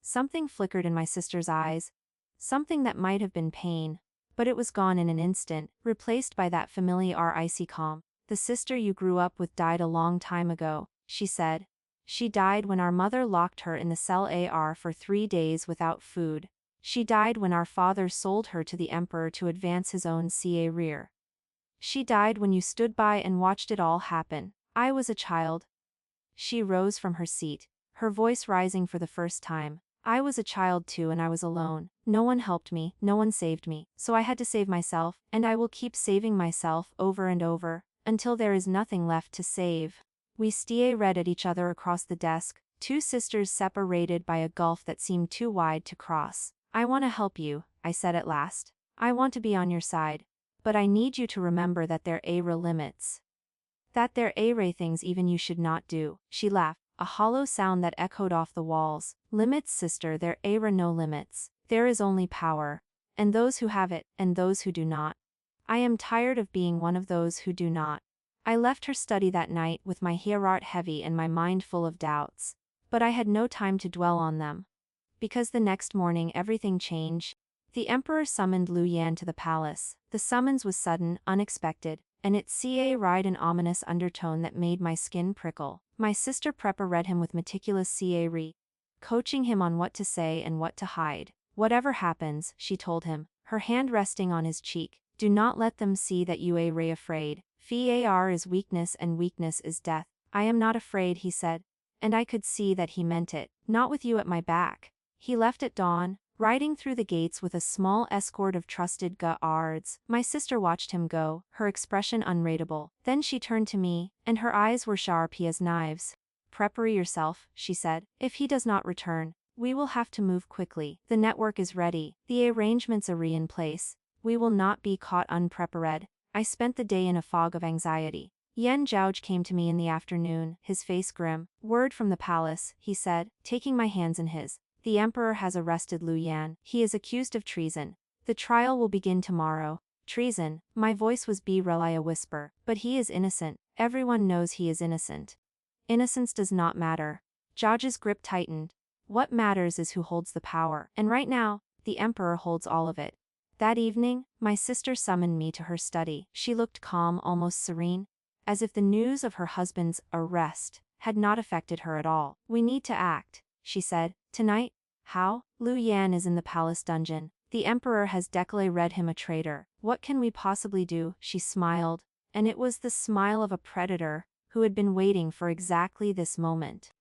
Something flickered in my sister's eyes. Something that might have been pain. But it was gone in an instant, replaced by that familiar icy calm. The sister you grew up with died a long time ago, she said. She died when our mother locked her in the cell for 3 days without food. She died when our father sold her to the Emperor to advance his own career. She died when you stood by and watched it all happen. I was a child. She rose from her seat, her voice rising for the first time. I was a child too, and I was alone. No one helped me, no one saved me. So I had to save myself, and I will keep saving myself over and over, until there is nothing left to save. We stared at each other across the desk, two sisters separated by a gulf that seemed too wide to cross. I want to help you, I said at last. I want to be on your side. But I need you to remember that there are limits. That there are things even you should not do. She laughed, a hollow sound that echoed off the walls. Limits, sister, there are no limits. There is only power. And those who have it, and those who do not. I am tired of being one of those who do not. I left her study that night with my heart heavy and my mind full of doubts. But I had no time to dwell on them. Because the next morning everything changed. The emperor summoned Lu Yan to the palace. The summons was sudden, unexpected, and it carried an ominous undertone that made my skin prickle. My sister Preppa read him with meticulous coaching him on what to say and what to hide. Whatever happens, she told him, her hand resting on his cheek, do not let them see that you are afraid. Fear is weakness and weakness is death. I am not afraid, he said. And I could see that he meant it, not with you at my back. He left at dawn, riding through the gates with a small escort of trusted guards. My sister watched him go, her expression unreadable. Then she turned to me, and her eyes were sharp as knives. Prepare yourself, she said. If he does not return, we will have to move quickly. The network is ready. The arrangements are in place. We will not be caught unprepared. I spent the day in a fog of anxiety. Yan Zhaoj came to me in the afternoon, his face grim. Word from the palace, he said, taking my hands in his. The emperor has arrested Lu Yan. He is accused of treason. The trial will begin tomorrow. Treason, my voice was really a whisper. But he is innocent. Everyone knows he is innocent. Innocence does not matter. Zhaoj's grip tightened. What matters is who holds the power. And right now, the emperor holds all of it. That evening, my sister summoned me to her study. She looked calm, almost serene, as if the news of her husband's arrest had not affected her at all. We need to act, she said. Tonight? How? Lu Yan is in the palace dungeon. The emperor has read him a traitor. What can we possibly do? She smiled, and it was the smile of a predator who had been waiting for exactly this moment.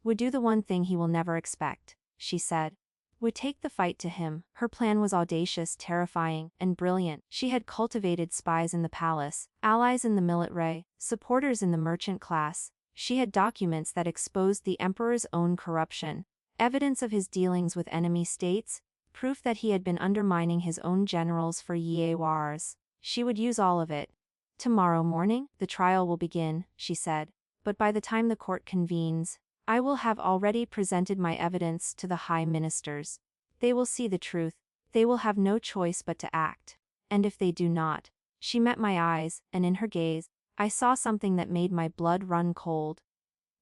Would do the one thing he will never expect, she said. Would take the fight to him. Her plan was audacious, terrifying, and brilliant. She had cultivated spies in the palace, allies in the military, supporters in the merchant class. She had documents that exposed the emperor's own corruption, evidence of his dealings with enemy states, proof that he had been undermining his own generals for years. She would use all of it. Tomorrow morning, the trial will begin, she said. But by the time the court convenes, I will have already presented my evidence to the high ministers. They will see the truth. They will have no choice but to act. And if they do not, she met my eyes, and in her gaze, I saw something that made my blood run cold.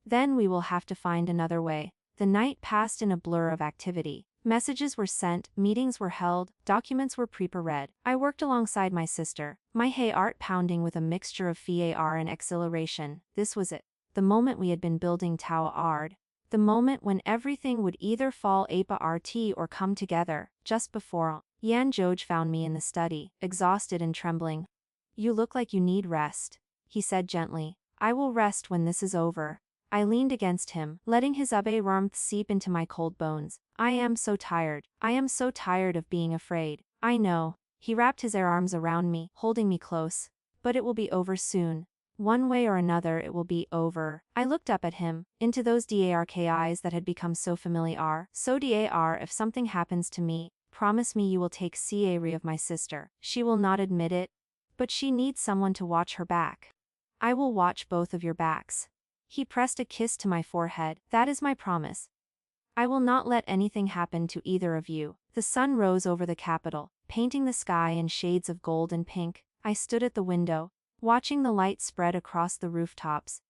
Then we will have to find another way. The night passed in a blur of activity. Messages were sent, meetings were held, documents were prepared. I worked alongside my sister, my heart pounding with a mixture of fear and exhilaration. This was it. The moment we had been building toward. The moment when everything would either fall apart or come together. Just before, Yan Zhaoj found me in the study, exhausted and trembling. You look like you need rest, he said gently. I will rest when this is over. I leaned against him, letting his warmth seep into my cold bones. I am so tired. I am so tired of being afraid. I know. He wrapped his arms around me, holding me close. But it will be over soon. One way or another it will be over. I looked up at him, into those dark eyes that had become so familiar. So dark. If something happens to me, promise me you will take care of my sister. She will not admit it, but she needs someone to watch her back. I will watch both of your backs. He pressed a kiss to my forehead. That is my promise. I will not let anything happen to either of you. The sun rose over the capital, painting the sky in shades of gold and pink. I stood at the window, watching the light spread across the rooftops.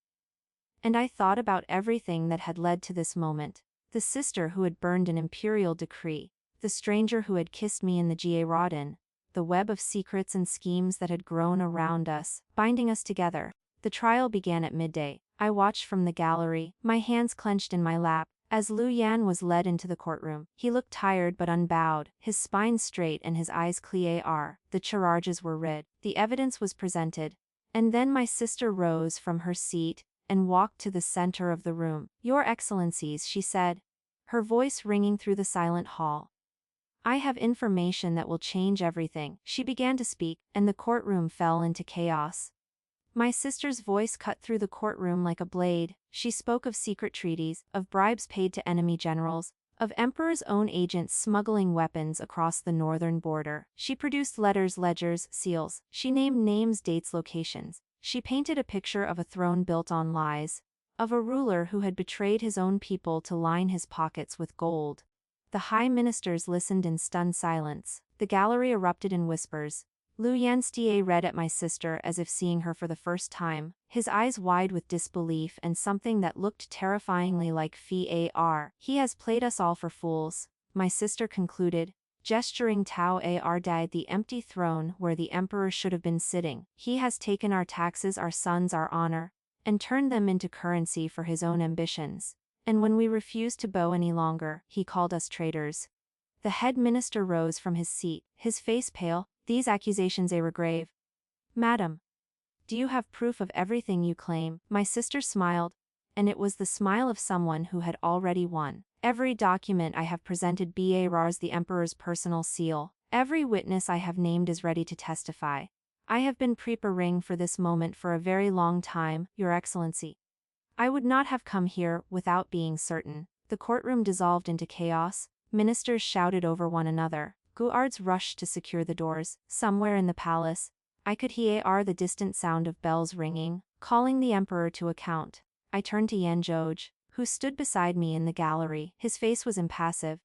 And I thought about everything that had led to this moment. The sister who had burned an imperial decree, the stranger who had kissed me in the garden, the web of secrets and schemes that had grown around us, binding us together. The trial began at midday. I watched from the gallery, my hands clenched in my lap, as Lu Yan was led into the courtroom. He looked tired but unbowed, his spine straight and his eyes clear. The charges were read, the evidence was presented, and then my sister rose from her seat and walked to the center of the room. Your Excellencies, she said, her voice ringing through the silent hall. I have information that will change everything. She began to speak, and the courtroom fell into chaos. My sister's voice cut through the courtroom like a blade. She spoke of secret treaties, of bribes paid to enemy generals, of Emperor's own agents smuggling weapons across the northern border. She produced letters, ledgers, seals. She named names, dates, locations. She painted a picture of a throne built on lies, of a ruler who had betrayed his own people to line his pockets with gold. The high ministers listened in stunned silence. The gallery erupted in whispers. Lu Yanstie read at my sister as if seeing her for the first time, his eyes wide with disbelief and something that looked terrifyingly like Far. He has played us all for fools, my sister concluded, gesturing Tao Ar died the empty throne where the emperor should have been sitting. He has taken our taxes, our sons, our honor, and turned them into currency for his own ambitions. And when we refused to bow any longer, he called us traitors. The head minister rose from his seat, his face pale. These accusations are grave. Madam, do you have proof of everything you claim? My sister smiled, and it was the smile of someone who had already won. Every document I have presented bears the emperor's personal seal. Every witness I have named is ready to testify. I have been preparing for this moment for a very long time, Your Excellency. I would not have come here without being certain. The courtroom dissolved into chaos. Ministers shouted over one another. Guards rushed to secure the doors. Somewhere in the palace, I could hear the distant sound of bells ringing, calling the emperor to account. I turned to Yanzhoj, who stood beside me in the gallery. His face was impassive,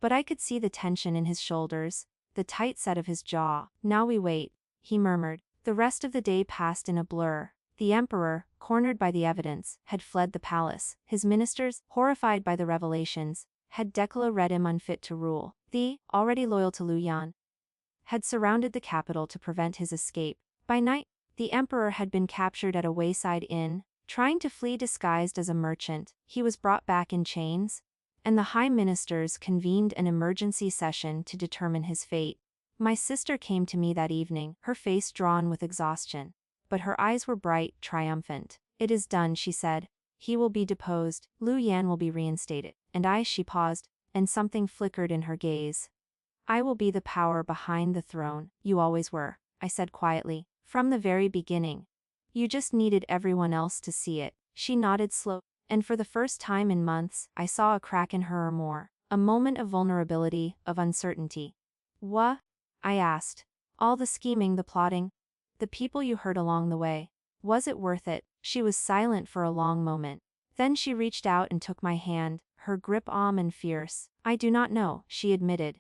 but I could see the tension in his shoulders, the tight set of his jaw. Now we wait, he murmured. The rest of the day passed in a blur. The emperor, cornered by the evidence, had fled the palace. His ministers, horrified by the revelations, had declared him unfit to rule. The, already loyal to Lu Yan, had surrounded the capital to prevent his escape. By night, the emperor had been captured at a wayside inn, trying to flee disguised as a merchant. He was brought back in chains, and the high ministers convened an emergency session to determine his fate. My sister came to me that evening, her face drawn with exhaustion, but her eyes were bright, triumphant. It is done, she said. He will be deposed, Lu Yan will be reinstated, and she paused, and something flickered in her gaze. I will be the power behind the throne. You always were, I said quietly, from the very beginning. You just needed everyone else to see it. She nodded slowly, and for the first time in months, I saw a crack in her or more, a moment of vulnerability, of uncertainty. What? I asked. All the scheming, the plotting, the people you heard along the way. Was it worth it? She was silent for a long moment. Then she reached out and took my hand, her grip calm and fierce. I do not know, she admitted.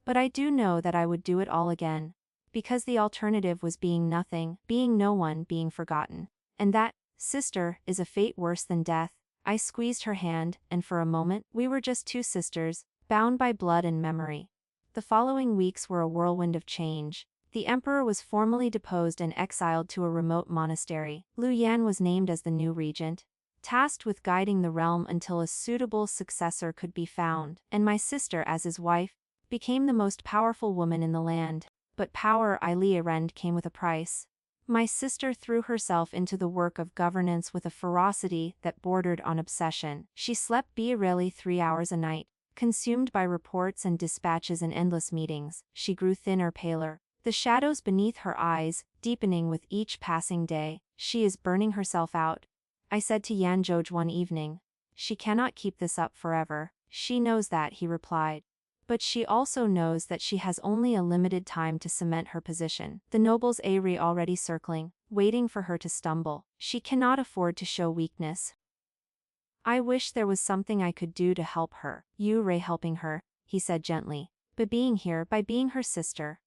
But I do know that I would do it all again. Because the alternative was being nothing, being no one, being forgotten. And that, sister, is a fate worse than death. I squeezed her hand, and for a moment, we were just two sisters, bound by blood and memory. The following weeks were a whirlwind of change. The emperor was formally deposed and exiled to a remote monastery. Lu Yan was named as the new regent, tasked with guiding the realm until a suitable successor could be found, and my sister, as his wife, became the most powerful woman in the land. But power, Rend, came with a price. My sister threw herself into the work of governance with a ferocity that bordered on obsession. She slept barely 3 hours a night, consumed by reports and dispatches and endless meetings. She grew thinner, paler, the shadows beneath her eyes deepening with each passing day. She is burning herself out, I said to Yanzhoj one evening. She cannot keep this up forever. She knows that, he replied. But she also knows that she has only a limited time to cement her position. The nobles are already circling, waiting for her to stumble. She cannot afford to show weakness. I wish there was something I could do to help her. You helping her, he said gently. But being here, by being her sister,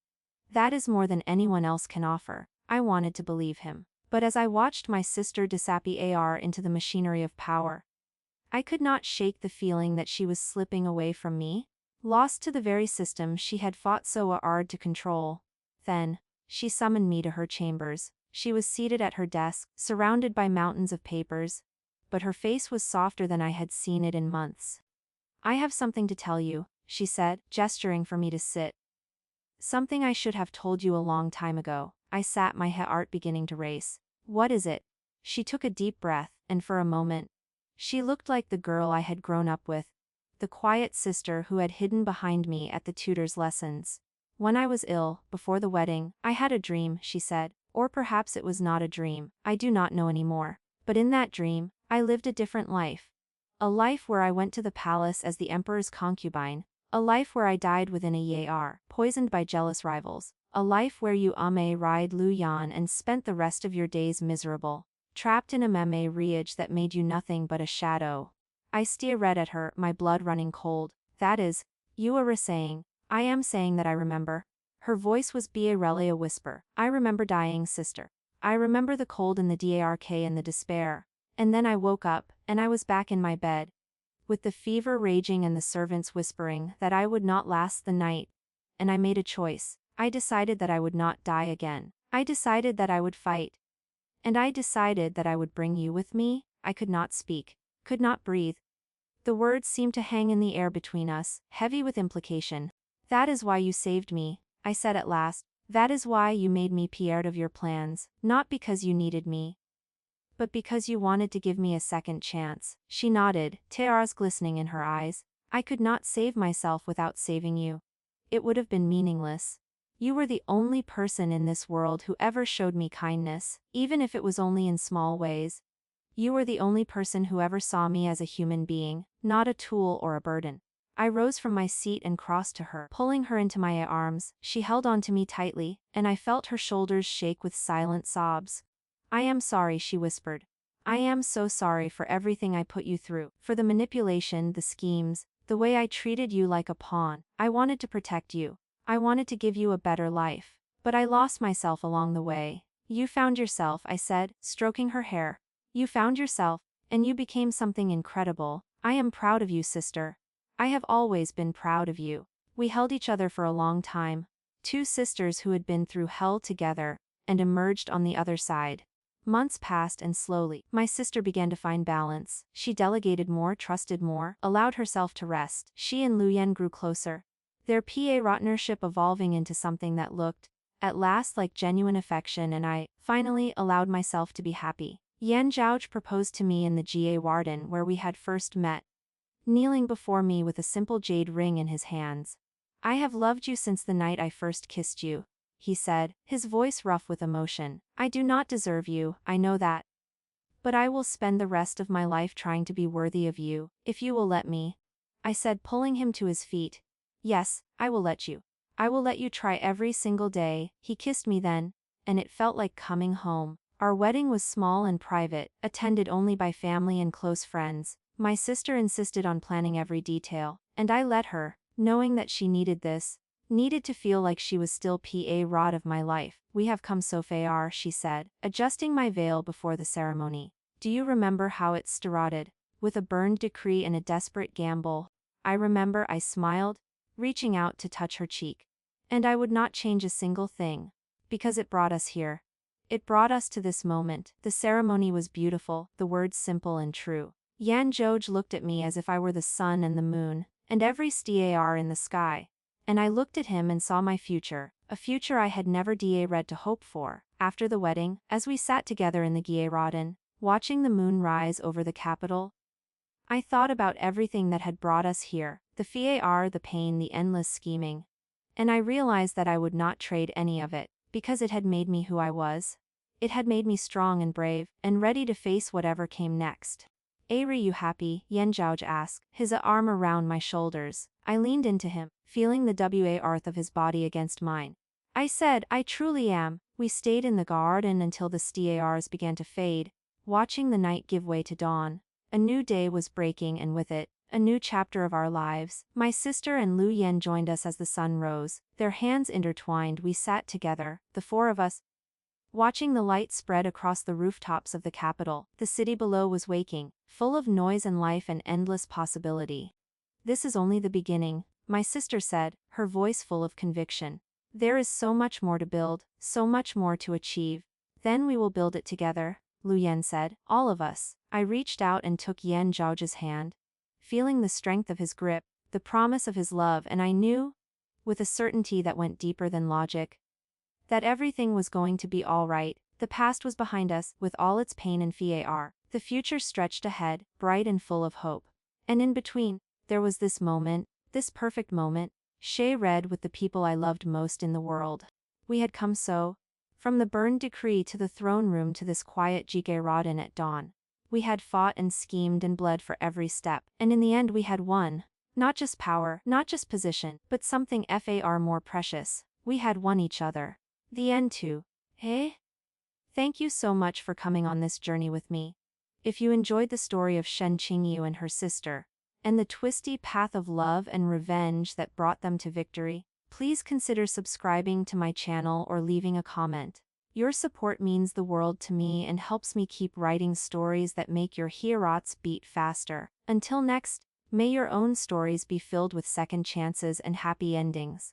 that is more than anyone else can offer. I wanted to believe him. But as I watched my sister disappear into the machinery of power, I could not shake the feeling that she was slipping away from me, lost to the very system she had fought so hard to control. Then, she summoned me to her chambers. She was seated at her desk, surrounded by mountains of papers, but her face was softer than I had seen it in months. I have something to tell you, she said, gesturing for me to sit. Something I should have told you a long time ago. I sat, my heart beginning to race. What is it? She took a deep breath, and for a moment, she looked like the girl I had grown up with, the quiet sister who had hidden behind me at the tutor's lessons. When I was ill, before the wedding, I had a dream, she said. Or perhaps it was not a dream, I do not know anymore. But in that dream, I lived a different life. A life where I went to the palace as the emperor's concubine. A life where I died within a year, poisoned by jealous rivals. A life where you ride Lu Yan and spent the rest of your days miserable, trapped in a riage that made you nothing but a shadow. I stared at her, my blood running cold. That is, You are saying. I am saying that I remember. Her voice was really a whisper. I remember dying, sister. I remember the cold and the dark and the despair. And then I woke up, and I was back in my bed, with the fever raging and the servants whispering that I would not last the night. And I made a choice. I decided that I would not die again. I decided that I would fight. And I decided that I would bring you with me. I could not speak, could not breathe. The words seemed to hang in the air between us, heavy with implication. That is why you saved me, I said at last. That is why you made me part of your plans, not because you needed me, but because you wanted to give me a second chance. She nodded, tears glistening in her eyes. I could not save myself without saving you. It would have been meaningless. You were the only person in this world who ever showed me kindness, even if it was only in small ways. You were the only person who ever saw me as a human being, not a tool or a burden. I rose from my seat and crossed to her, pulling her into my arms. She held on to me tightly, and I felt her shoulders shake with silent sobs. I am sorry, she whispered. I am so sorry for everything I put you through, for the manipulation, the schemes, the way I treated you like a pawn. I wanted to protect you. I wanted to give you a better life. But I lost myself along the way. You found yourself, I said, stroking her hair. You found yourself, and you became something incredible. I am proud of you, sister. I have always been proud of you. We held each other for a long time. Two sisters who had been through hell together, and emerged on the other side. Months passed and slowly, my sister began to find balance. She delegated more, trusted more, allowed herself to rest. She and Lu Yan grew closer. Their partnership evolving into something that looked, at last, like genuine affection, and I, finally, allowed myself to be happy. Yan Zhaoj proposed to me in the garden where we had first met, kneeling before me with a simple jade ring in his hands. I have loved you since the night I first kissed you, he said, his voice rough with emotion. I do not deserve you, I know that. But I will spend the rest of my life trying to be worthy of you, if you will let me. I said, pulling him to his feet. Yes, I will let you. I will let you try every single day. He kissed me then, and it felt like coming home. Our wedding was small and private, attended only by family and close friends. My sister insisted on planning every detail, and I let her, knowing that she needed this, needed to feel like she was still rod of my life. We have come so far, she said, adjusting my veil before the ceremony. Do you remember how it started? With a burned decree and a desperate gamble. I remember, I smiled, reaching out to touch her cheek. And I would not change a single thing. Because it brought us here. It brought us to this moment. The ceremony was beautiful, the words simple and true. Yan Zhaoj looked at me as if I were the sun and the moon, and every star in the sky. And I looked at him and saw my future, a future I had never read to hope for. After the wedding, as we sat together in the garden, watching the moon rise over the capital, I thought about everything that had brought us here, the the pain, the endless scheming. And I realized that I would not trade any of it, because it had made me who I was. It had made me strong and brave, and ready to face whatever came next. Are you happy? Yan Zhaoj asked, his arm around my shoulders. I leaned into him, feeling the warmth of his body against mine. I said, I truly am. We stayed in the garden until the stars began to fade, watching the night give way to dawn. A new day was breaking, and with it, a new chapter of our lives. My sister and Lu Yan joined us as the sun rose. Their hands intertwined, we sat together, the four of us, watching the light spread across the rooftops of the capital. The city below was waking, full of noise and life and endless possibility. This is only the beginning, my sister said, her voice full of conviction. There is so much more to build, so much more to achieve. Then we will build it together, Lu Yan said, all of us. I reached out and took Yan Zhaoj's hand, feeling the strength of his grip, the promise of his love, and I knew, with a certainty that went deeper than logic, that everything was going to be all right. The past was behind us, with all its pain and fear. The future stretched ahead, bright and full of hope. And in between, there was this moment, this perfect moment, shared with the people I loved most in the world. We had come so, from the burned decree to the throne room to this quiet garden at dawn. We had fought and schemed and bled for every step, and in the end we had won. Not just power, not just position, but something far more precious. We had won each other. The end too. Eh? Thank you so much for coming on this journey with me. If you enjoyed the story of Shen Qingyu and her sister, and the twisty path of love and revenge that brought them to victory. Please consider subscribing to my channel or leaving a comment. Your support means the world to me and helps me keep writing stories that make your heroes beat faster. Until next, may your own stories be filled with second chances and happy endings.